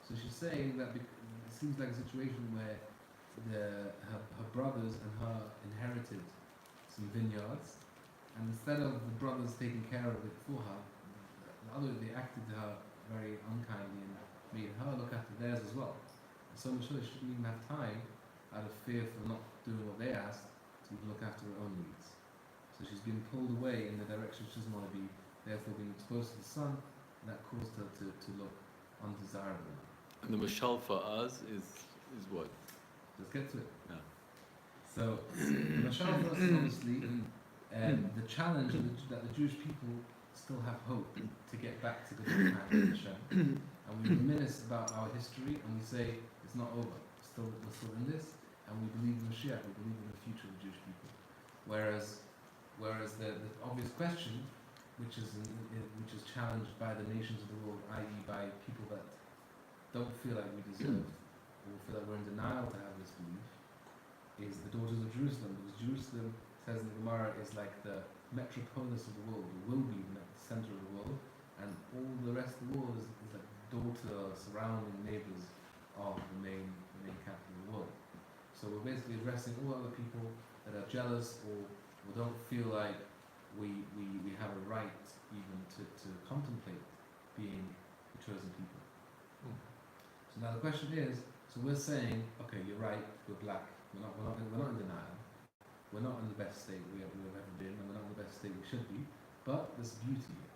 so she's saying that it seems like a situation where her brothers and her inherited some vineyards, and instead of the brothers taking care of it for her, they acted to her very unkindly and made her look after theirs as well. And so much so she didn't even have time, out of fear for not doing what they asked, to even look after her own needs. So she's been pulled away in the direction she doesn't want to be, therefore being exposed to the sun, and that caused her to look undesirable. And the mashal for us is what? Let's get to it. Yeah. So, the mashal for us is obviously the challenge that the Jewish people still have hope to get back to the good times with Hashem. And we reminisce about our history and we say it's not over. We're still in this, and we believe in Mashiach, we believe in the future of the Jewish people. Whereas the obvious question, which is challenged by the nations of the world, i.e. by people that don't feel like we deserve, or feel like we're in denial to have this belief, is the daughters of Jerusalem. Because Jerusalem, says in the Gemara, is like the metropolis of the world, or will be the center of the world, and all the rest of the world is like daughter, surrounding neighbors of the main capital of the world. So we're basically addressing all other people that are jealous or don't feel like we have a right even to contemplate being the chosen people. So now the question is, so we're saying, okay, you're right, we're black, we're not in denial, we're not in the best state we've ever been, and we're not in the best state we should be, but there's beauty here.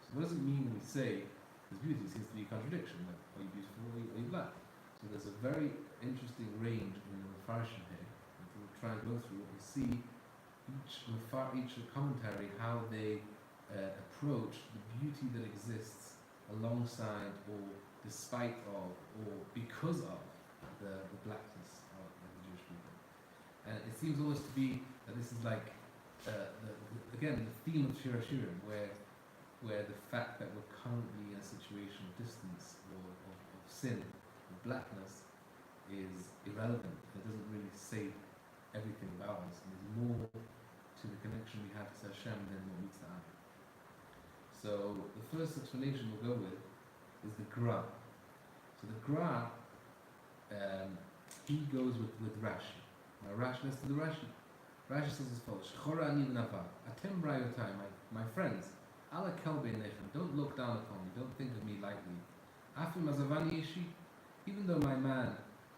So what does it mean when we say there's beauty? It seems to be a contradiction. Like, are you beautiful or are you black? So there's a very interesting range in the Mefarshim here. And we'll try and go through it and see each commentary how they approach the beauty that exists alongside or despite of or because of the blackness of the Jewish people. And it seems almost to be that this is like again the theme of Shir Hashirim, where the fact that we're currently in a situation of distance or of sin, of blackness, is irrelevant. It doesn't really say everything about us. And there's more to the connection we have to Hashem than what meets the eye. So the first explanation we'll go with is the Gra. So the Gra, he goes with Rashi. Now Rashi, let's do the Rashi. Rashi says as follows: Shchora ani v'nava, atem brayotai, my friends, ala kel beinechem, don't look down upon me, don't think of me lightly. Afim azavani yeshi, even though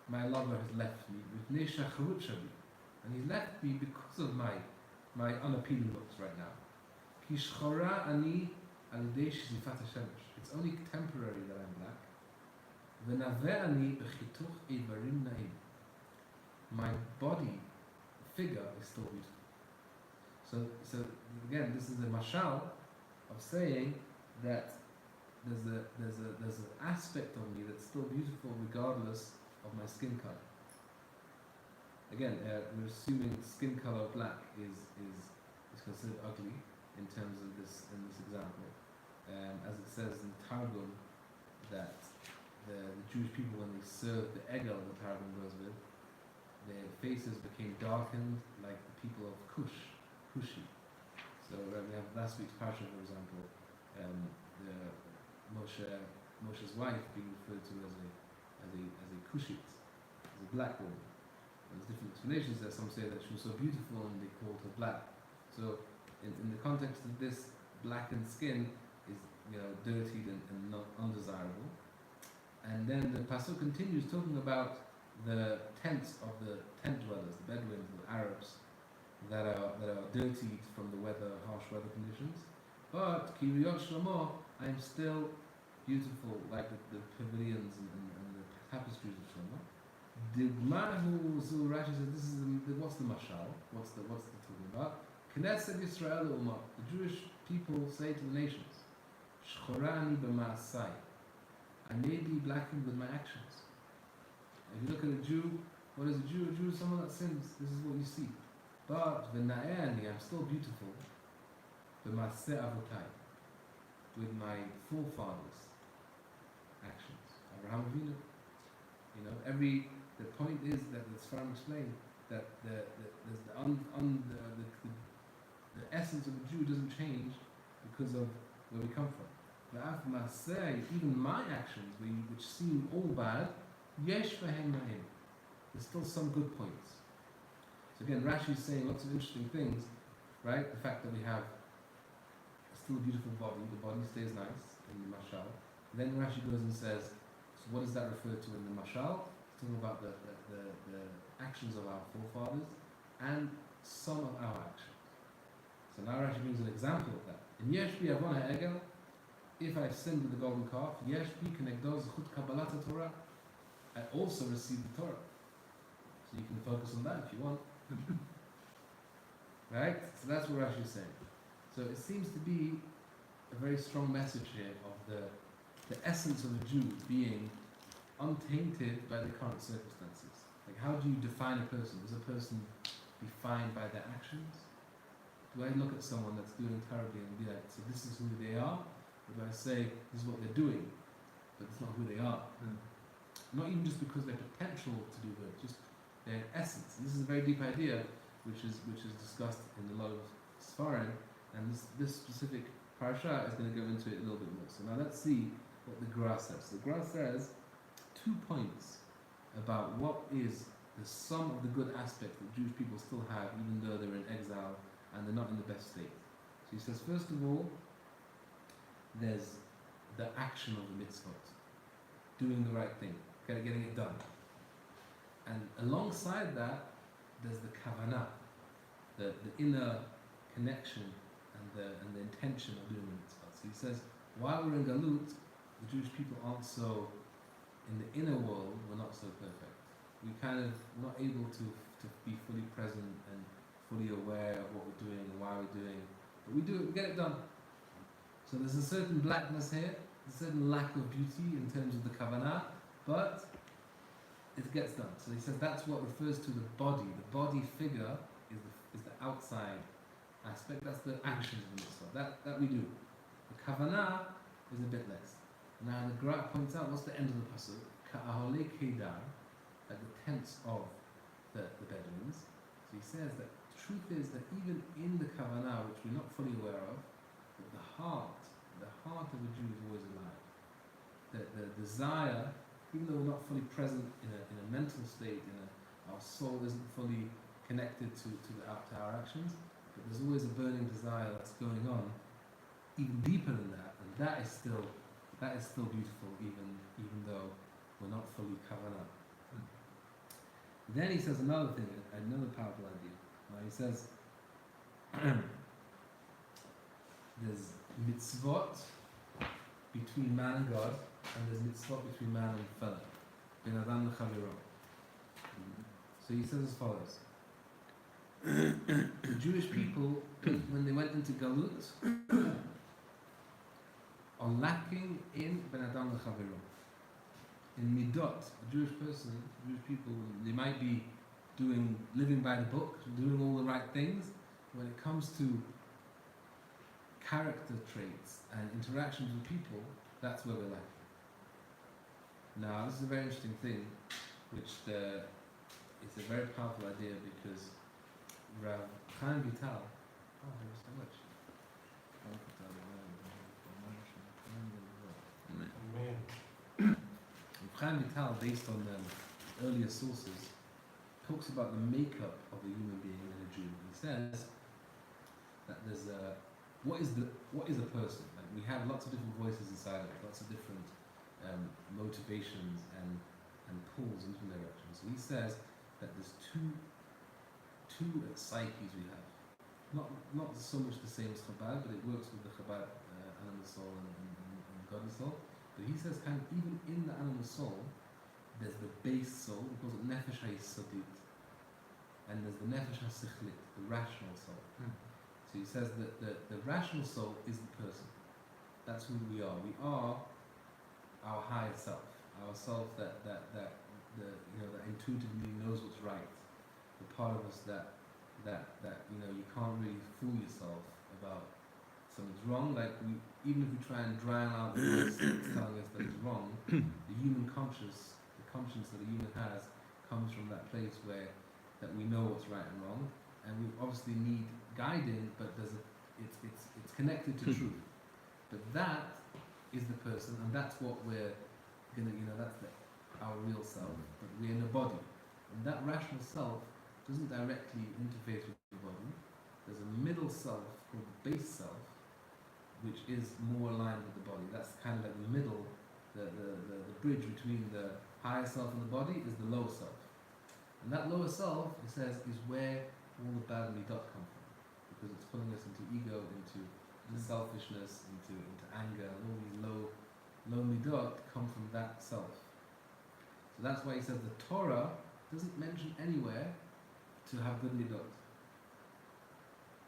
my lover has left me, v'pnei shacharut shabi, And He's left me because of my unappealing looks right now. Ki shchora ani al yedei shizifat hashemesh. It's only temporary that I'm black. V'naveh ani b'chituch ivarim na'im. My body figure is still beautiful. So again, this is a mashal of saying that there's an aspect of me that's still beautiful regardless of my skin color. Again, we're assuming skin color black is considered ugly in terms of this example, as it says in Targum that the Jewish people, when they served the egel the Targum goes with, their faces became darkened like the people of Kushi. So we have last week's parasha, for example, Moshe's wife being referred to as a Kushit, as a black woman. There's different explanations there. Some say that she was so beautiful and they called her black. So in the context of this, blackened skin is dirtied and not undesirable. And then the pasuk continues talking about the tents of the tent dwellers, the Bedouins, the Arabs, that are dirtied from the harsh weather conditions. But Kiriyot Shlomo, I'm still beautiful, like the pavilions and the tapestries of Shlomo. Digmahu Zu Rashi says this is what's the mashal? What's the talking about? Knesset Israel Ummah. The Jewish people say to the nations, Shchorani b'maasai. I may be blackened with my actions. If you look at a Jew, what is a Jew? A Jew is someone that sins. This is what you see. But v'na'ani, I'm still beautiful. B'maaseh avotai, with my forefathers' actions. Abraham Avinu. The point is that the Sfarim explain that the essence of a Jew doesn't change because of where we come from. Even my actions, which seem all bad, yesh v'hem na'im. There's still some good points. So again, Rashi is saying lots of interesting things, right? The fact that we have still a beautiful body, the body stays nice in the mashal. Then Rashi goes and says, so what does that refer to in the mashal? It's talking about the actions of our forefathers and some of our actions. So now Rashi brings an example of that. In Yesh bi avon ha'egel, if I sinned with the golden calf, Yesh bi kenegdo zechut Kabbalat Torah, I also received the Torah. So you can focus on that if you want. Right? So that's what Rashi is saying. So it seems to be a very strong message here of the essence of a Jew being untainted by the current circumstances. Like, how do you define a person? Is a person defined by their actions? Do I look at someone that's doing terribly and be like, so this is who they are? Or do I say, this is what they're doing, but it's not who they are? Not even just because their potential to do good, just their essence. And this is a very deep idea, which is discussed in a lot of Sfarim, and this specific parasha is going to go into it a little bit more. So now let's see what the Gra says. The Gra says 2 points about what is the sum of the good aspects that Jewish people still have, even though they're in exile and they're not in the best state. So he says, first of all, there's the action of the mitzvot, doing the right thing, getting it done. And alongside that, there's the kavanah, the inner connection and the intention of doing the mitzvot. So he says, while we're in Galut, the Jewish people aren't so, in the inner world, we're not so perfect. We kind of not able to be fully present and fully aware of what we're doing and why we're doing. But we do it, we get it done. So there's a certain blackness here, a certain lack of beauty in terms of the kavanah, but it gets done. So he says that's what refers to the body. The body figure is the outside aspect, that's the actions of the mitzvah. That we do. The kavanah is a bit less. Now the Gra points out, what's the end of the pasuk? Ka'ahole kedar, at the tents of the Bedouins. So he says that the truth is that even in the kavanah, which we're not fully aware of, that the heart of a Jew is always alive. The desire, even though we're not fully present in a mental state, our soul isn't fully connected to our actions, but there's always a burning desire that's going on, even deeper than that, and that is still beautiful, even though we're not fully kavanah. Then he says another thing, another powerful idea. He says there's mitzvot between man and God, and there's mitzvot between man and fellow. Ben Adam lechaviro. So he says as follows: the Jewish people, when they went into Galut, are lacking in Ben Adam lechaviro. In midot, a Jewish person, Jewish people, they might be living by the book, doing all the right things. When it comes to character traits and interactions with people, that's where we're lacking. Now, this is a very interesting thing, which it's a very powerful idea because Rav Chaim Vital, oh, there's so much. Man. Chaim Vital, based on earlier sources, talks about the makeup of a human being and a Jew. He says that there's what is a person? Like, we have lots of different voices inside of it, lots of different motivations and pulls in different directions. So he says that there's two psyches we have. Not so much the same as Chabad, but it works with the Chabad animal soul and godly soul. But he says kind of even in the animal soul, there's the base soul, he calls it Nefesh HaYisodit, and there's the Nefesh HaSichlit, the rational soul. So he says that the rational soul is the person. That's who we are. We are our higher self, our self that intuitively knows what's right. The part of us that you can't really fool yourself about something's wrong. Like even if we try and drown out the voice that's telling us that it's wrong, the human conscience that a human has comes from that place that we know what's right and wrong, and we obviously need guiding, but it's connected to truth. But that is the person, and that's what we're gonna, that's our real self. But we're in a body, and that rational self doesn't directly interface with the body. There's a middle self called the base self, which is more aligned with the body. That's kind of like the middle, the bridge between the higher self and the body is the lower self. And that lower self, it says, is where all the bad midot come from. Because it's pulling us into ego, into selfishness, into anger, and all these low midot come from that self. So that's why he says the Torah doesn't mention anywhere to have good midot.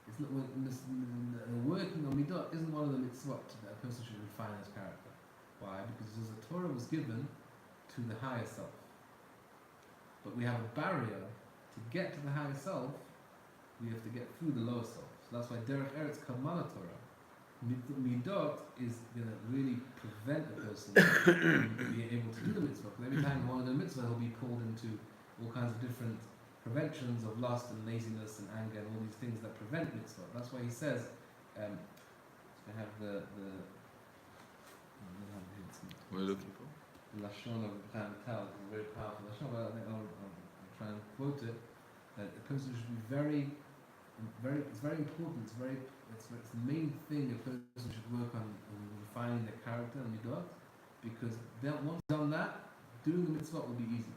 It's not working on midot isn't one of the mitzvot that a person should refine his character. Why? Because it says the Torah was given to the higher self. But we have a barrier to get to the higher self. We have to get through the lower self. So that's why Derech Eretz Kabalah Torah, midot is going to really prevent a person from being able to do the mitzvah. Because every time he wants to do the mitzvah, he'll be pulled into all kinds of different preventions of lust and laziness and anger and all these things that prevent mitzvah. That's why he says, I have the We're looking for. Lashon of Chaim Vital, it's a very powerful Lashon, but I'll try and quote it, that a person should be it's very important, it's the main thing a person should work on refining their character and midot, because once done that, doing the mitzvah will be easy.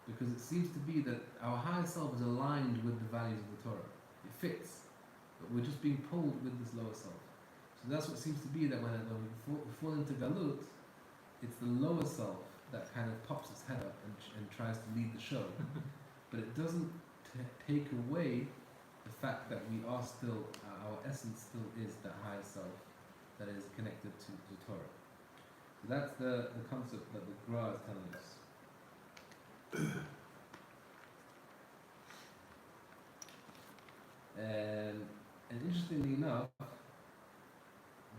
Because it seems to be that our higher self is aligned with the values of the Torah. It fits, but we're just being pulled with this lower self. So that's what seems to be that when we fall into Galut, it's the lower self that kind of pops its head up and tries to lead the show. But it doesn't take away the fact that we are still, our essence still is that higher self that is connected to Torah. So that's the concept that the Gra is telling us. And interestingly enough,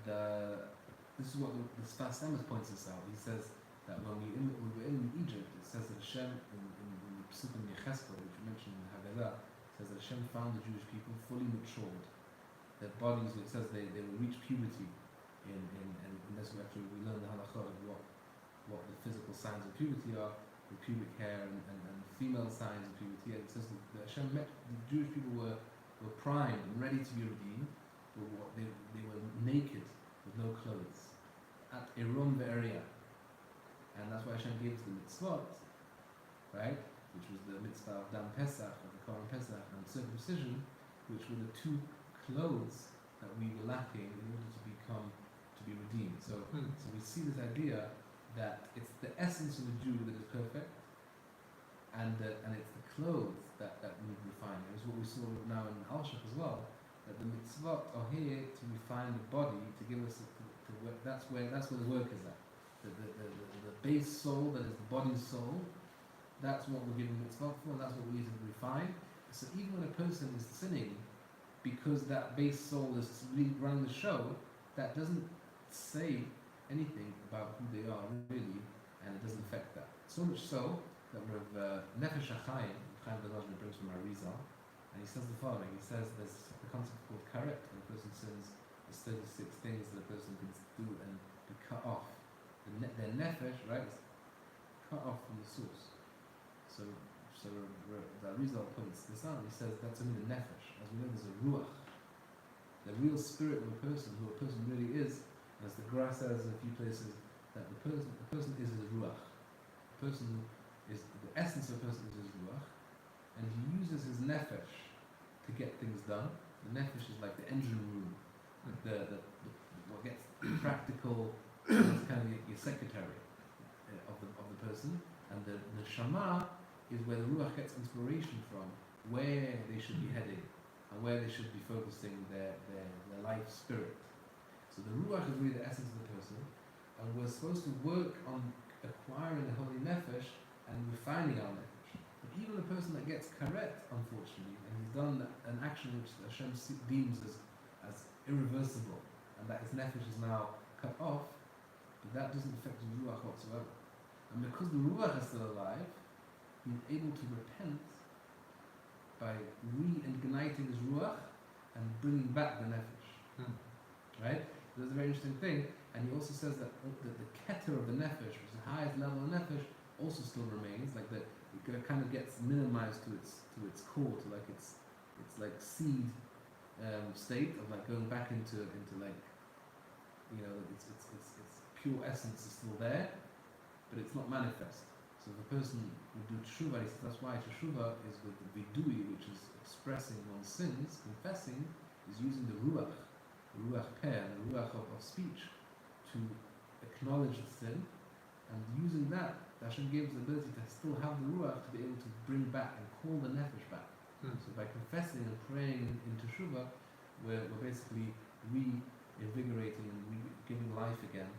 this is what the Tzfat Israel points us out. He says that when we were in Egypt, it says that Hashem, in the Psukim Yecheskel, which we mentioned in the Haggadah, says that Hashem found the Jewish people fully matured. Their bodies, it says they will reach puberty, and that's after we learn the Halacha of what the physical signs of puberty are, the pubic hair and female signs of puberty. And it says that Hashem met the Jewish people were primed and ready to be redeemed, but they were naked with no clothes at Erum Ve'eria, and that's why Hashem gave us the mitzvot, right? which was the mitzvah of Dam Pesach, of the Korban Pesach, and circumcision, which were the two clothes that we were lacking in order to be redeemed. So we see this idea that it's the essence of the Jew that is perfect, and it's the clothes that need refining. It's what we saw now in Alshech as well, that the mitzvot are here to refine the body, to give us to work. That's where the work is at. The base soul, that is the body's soul, that's what we're giving mitzvot for, and that's what we need to refine. So even when a person is sinning, because that base soul is really running the show, that doesn't say anything about who they are really, and it doesn't affect that. So much so that Rav Nefesh HaChaim, Chaim Velazhin brings from Arizal, and he says the following. He says there's a concept called karet. When a person sins, there's 36 things that a person can do and be cut off. Their nefesh, right, is cut off from the source. So the Arizal points this out. He says that's only the nefesh. As we know, there's a ruach, the real spirit of a person, who a person really is. As the Gemara says in a few places, that the person is his ruach. The person is the essence of a person is his ruach, and he uses his nefesh to get things done. The nefesh is like the engine room, the what gets practical. It's kind of your secretary of the person, and the neshama is where the ruach gets inspiration from, where they should be heading, and where they should be focusing their life spirit. So the ruach is really the essence of the person, and we're supposed to work on acquiring the holy nefesh and refining our nefesh. But even a person that gets karet, unfortunately, and he's done an action which Hashem deems as irreversible, and that his nefesh is now cut off, but that doesn't affect the ruach whatsoever. And because the ruach is still alive, he's able to repent by reigniting his ruach and bringing back the nefesh. Right? That's a very interesting thing. And he also says that the keter of the nefesh, which is the highest level of nefesh, also still remains. Like it kind of gets minimized to its core, to like its like seed state of like going back into like, you know, its pure essence is still there, but it's not manifest. So if a person would do teshuva, he says that's why teshuva is with the vidui, which is expressing one's sins, confessing, is using the ruach pair, the ruach of speech, to acknowledge the sin, and using that, Hashem gives the ability to still have the ruach to be able to bring back and call the nefesh back. So by confessing and praying in teshuva, we're basically reinvigorating and giving life again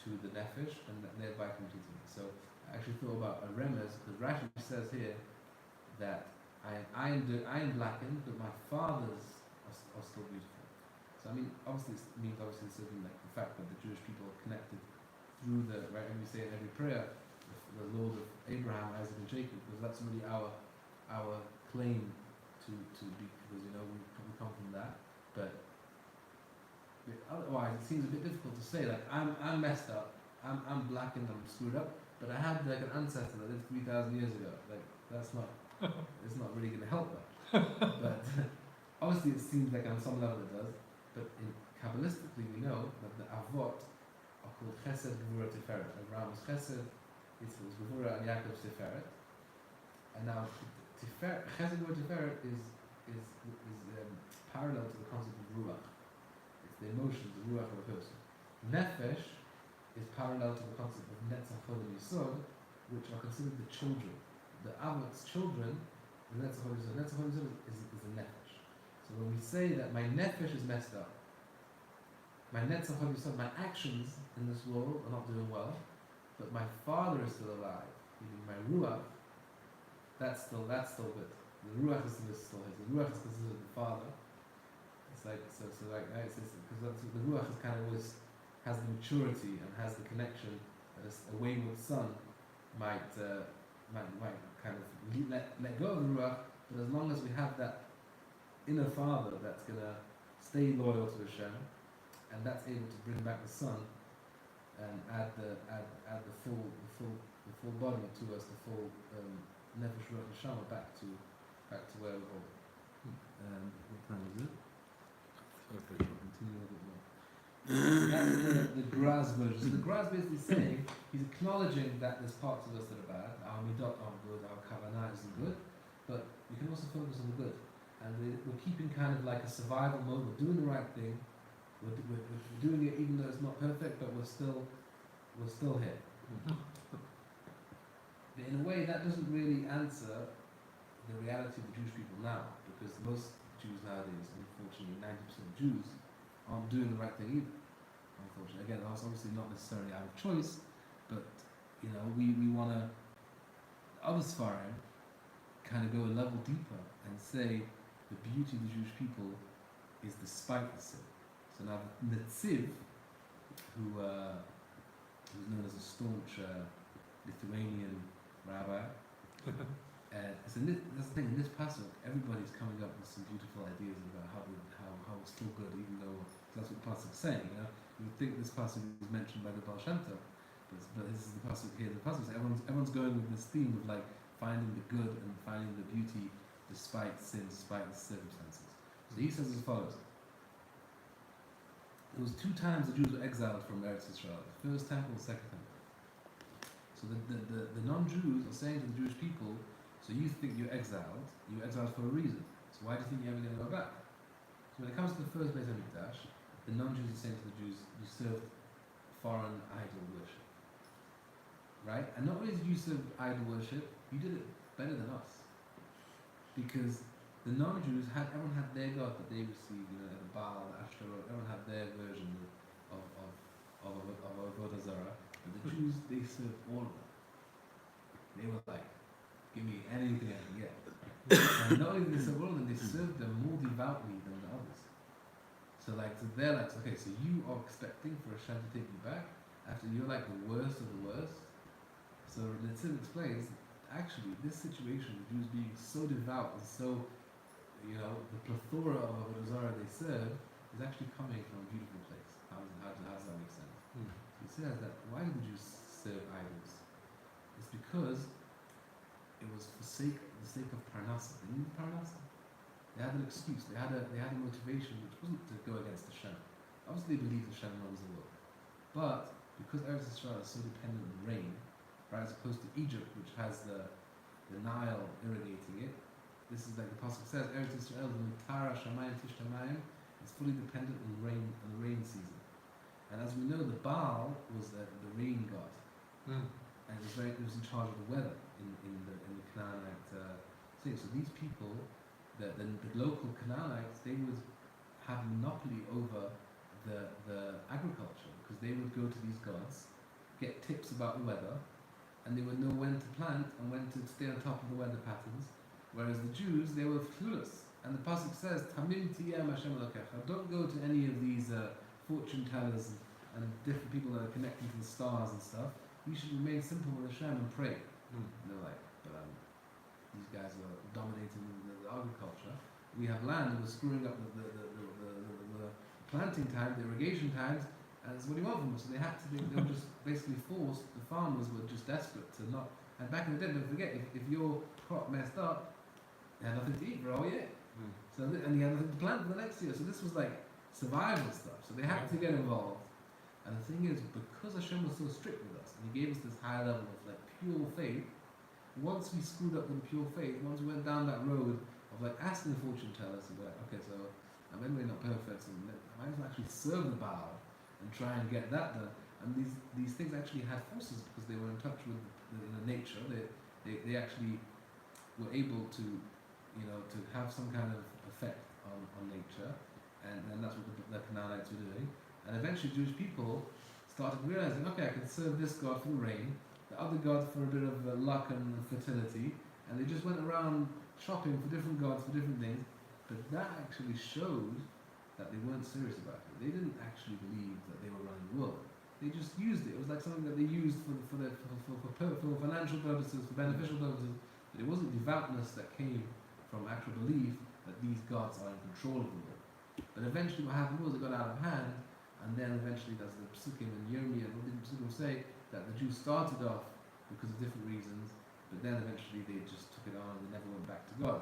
to the nefesh, and thereby completing it. So I actually thought about a remez, because Rashi says here that I am blackened, but my fathers are still beautiful. So I mean, obviously it means something like the fact that the Jewish people are connected through the, right, and we say in every prayer, the Lord of Abraham, Isaac and Jacob, because that's really our claim to be, because you know we come from that. But otherwise it seems a bit difficult to say, like I'm messed up, I'm blackened, I'm screwed up, but I had like an ancestor that lived 3,000 years ago. Like that's not it's not really gonna help that. But obviously it seems like on some level it does. But in Kabbalistically we know that the Avot are called Chesed, Gevura, Tiferet. Abraham's Chesed, it was Gevura, and Yaakov's Tiferet. And now Tiferet, Chesed, Gevura, Tiferet is parallel to the concept of Ruach. It's the emotions, the Ruach of a person. Nefesh is parallel to the concept of Netzach, Chod, and Yisod, which are considered the children. The Avot's children, the Netzach, Chod, and Yisod. Netzach, Chod, and Yisod is the Nefesh. So when we say that my nefesh is messed up, my netzach chod yisod, my actions in this world are not doing well, but my father is still alive, meaning my ruach, that's still good. The ruach is still his. The ruach is considered the father. It's like it's because the ruach is kind of always has the maturity and has the connection that a wayward son might kind of let go of the ruach, but as long as we have that inner father that's gonna stay loyal to Hashem, and that's able to bring back the son and add the full body to us, the full nefesh ruach neshama back to where we're holding. What time is it? Okay, we'll continue a little bit more. So that's the Graz version. So the Graz basically saying, he's acknowledging that there's parts of us that are bad, our midot aren't good, our kavanah isn't good, but we can also focus on the good. And we're keeping kind of like a survival mode, we're doing the right thing, we're doing it even though it's not perfect, but we're still here. But in a way, that doesn't really answer the reality of the Jewish people now, because most Jews nowadays, unfortunately, 90% of Jews aren't doing the right thing either. Unfortunately, again, that's obviously not necessarily out of choice, but we want to other Sfarim kind of go a level deeper and say the beauty of the Jewish people is despite the sin. So now the Netziv, who's known as a staunch Lithuanian rabbi, so that's the thing, in this pasuk, everybody's coming up with some beautiful ideas about how it's still good, even though that's what the pasuk's saying. You would think this pasuk is mentioned by the Baal Shem Tov, but this is the pasuk here. The pasuk, everyone's going with this theme of like finding the good and finding the beauty despite sin, despite the circumstances. So he says as follows: there was 2 times the Jews were exiled from Eretz Israel, the first temple, the second temple. So the non-Jews are saying to the Jewish people, so you think you're exiled for a reason. So why do you think you're ever going to go back? So when it comes to the first Beit HaMikdash, the non-Jews are saying to the Jews, you served foreign idol worship. Right? And not only did you serve idol worship, you did it better than us. Because the non-Jews everyone had their God that they received, the Baal, the Ashtaroth, everyone had their version of Avodah Zarah. But the Jews, they served all of them. They were like, give me anything I can get. And not only did they serve all of them, they served them more devoutly than the others. So they're like, okay, so you are expecting for Hashem to take you back after you're like the worst of the worst. So Netziv explains, actually, this situation, the Jews being so devout and so, the plethora of Avodah Zarah they serve is actually coming from a beautiful place. How does that make sense? He says that why did the Jews serve idols? It's because it was for the sake of Parnasa. They needed Parnasa. They had an excuse. They had a motivation which wasn't to go against Hashem. Obviously, they believed Hashem runs the world, but because Eretz Israel is so dependent on rain, right, as opposed to Egypt, which has the Nile irrigating it, this is like the pasuk says, Eretz Israel, the Mitara Shamayim Tishtamayim, is fully dependent on the rain season. And as we know, the Baal was the rain god, and it was in charge of the weather in the Canaanite thing. So these people, the local Canaanites, they would have monopoly over the agriculture, because they would go to these gods, get tips about the weather, and they would know when to plant and when to stay on top of the weather patterns. Whereas the Jews, they were clueless. And the pasuk says, Tamim tiyem Hashem Elokecha. Don't go to any of these fortune tellers and different people that are connecting to the stars and stuff. You should remain simple with Hashem and pray. And they're like, but these guys are dominating the agriculture. We have land, and we're screwing up the planting time, the irrigation times, and that's what he wanted from us. So they were just basically forced, the farmers were just desperate to not, and back in the day, don't forget, if your crop messed up, you had nothing to eat for a whole year. So, and you had nothing to plant for the next year. So this was like survival stuff. So they had to get involved. And the thing is, because Hashem was so strict with us, and He gave us this high level of like pure faith, once we screwed up with pure faith, once we went down that road of like asking the fortune tellers, and be like, okay, so I'm anyway not perfect, so I might as well actually serve the Baal and try and get that done. And these things actually had forces because they were in touch with the nature. They actually were able to, to have some kind of effect on nature, and that's what the Canaanites were doing. And eventually Jewish people started realizing, okay, I can serve this god for the rain, the other god for a bit of luck and fertility, and they just went around shopping for different gods for different things. But that actually showed that they weren't serious about it. They didn't actually believe that they were running the world. They just used it. It was like something that they used for financial purposes, for beneficial purposes. But it wasn't devoutness that came from actual belief that these gods are in control of the world. But eventually what happened was it got out of hand, and then eventually, as the Psukim and Yirmiyah and all the Psukim say, that the Jews started off because of different reasons, but then eventually they just took it on and they never went back to God.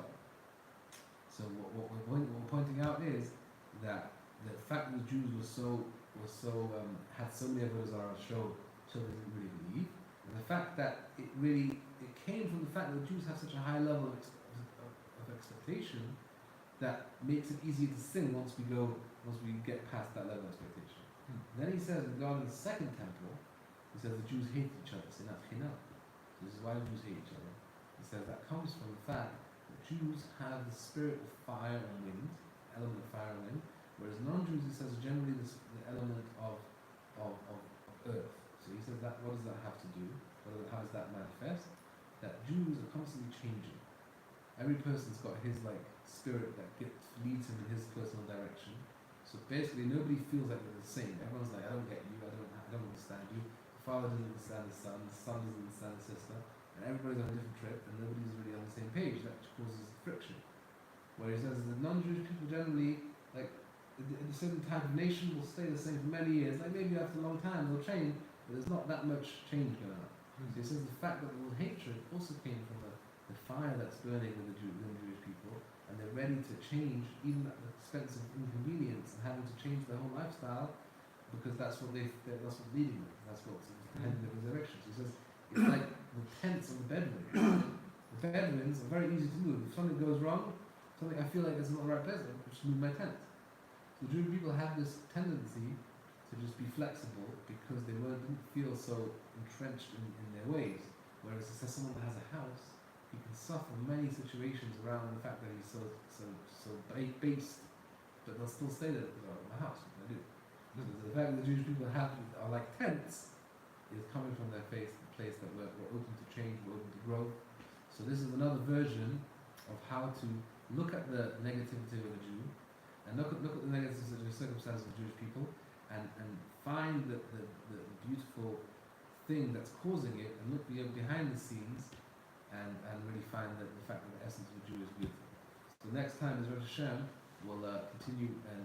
So what we're pointing out is that the fact that the Jews were so was so had so many of those on our show, children didn't really believe, and the fact that it came from the fact that the Jews have such a high level of expectation that makes it easier to sin once we get past that level of expectation. Then he says regarding the second temple, he says the Jews hate each other. So this is why the Jews hate each other. He says that comes from the fact that Jews have the spirit of fire and wind, element of fire and wind, whereas non-Jews, he says, generally the element of earth. So he says that what does that have to do? How does that manifest? That Jews are constantly changing. Every person's got his spirit that leads him in his personal direction. So basically, nobody feels like they're the same. Everyone's like, I don't get you, I don't understand you. The father doesn't understand the son doesn't understand the sister, and everybody's on a different trip, and nobody's really on the same page. That causes friction. Where he says that non-Jewish people generally, a certain type of nation will stay the same for many years. Like maybe after a long time they'll change, but there's not that much change going on. So he says the fact that the hatred also came from the fire that's burning within the Jewish people, and they're ready to change even at the expense of inconvenience and having to change their whole lifestyle, because that's what's leading them. That's what's heading in the direction. So he says it's like the tents on the Bedouins. The Bedouins are very easy to move. If something goes wrong, I feel like it's not the right place, I just move my tent. So Jewish people have this tendency to just be flexible because they didn't feel so entrenched in their ways. Whereas it says someone that has a house, he can suffer many situations around the fact that he's so based, but they'll still stay there because my house, what can I do? So the fact that the Jewish people are like tents is coming from their place that we're open to change, we're open to growth. So this is another version of how to look at the negativity of a Jew, and look at the negative circumstances of Jewish people, and find the beautiful thing that's causing it, and look behind the scenes, and really find that the fact that the essence of a Jew is beautiful. So next time, as Rosh Hashem, we'll continue and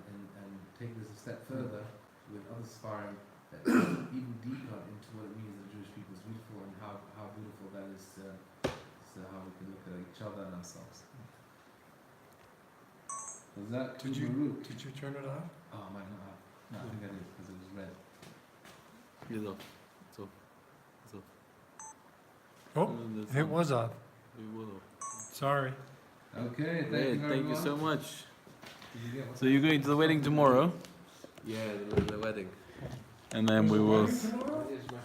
take this a step further with other Sfarim that go even deeper into what it means that Jewish people is beautiful, and how beautiful that is to how we can look at each other and ourselves. Was that Did you turn it off? Oh, I might not have. No, I think I did because it was red. It's off. It's off. It's off. Oh, That's it on. was off. It was off. Sorry. Okay, Thank you so much. Did you get one? So you're going to the wedding tomorrow, Yeah, the wedding. and then we will. Tomorrow? Is my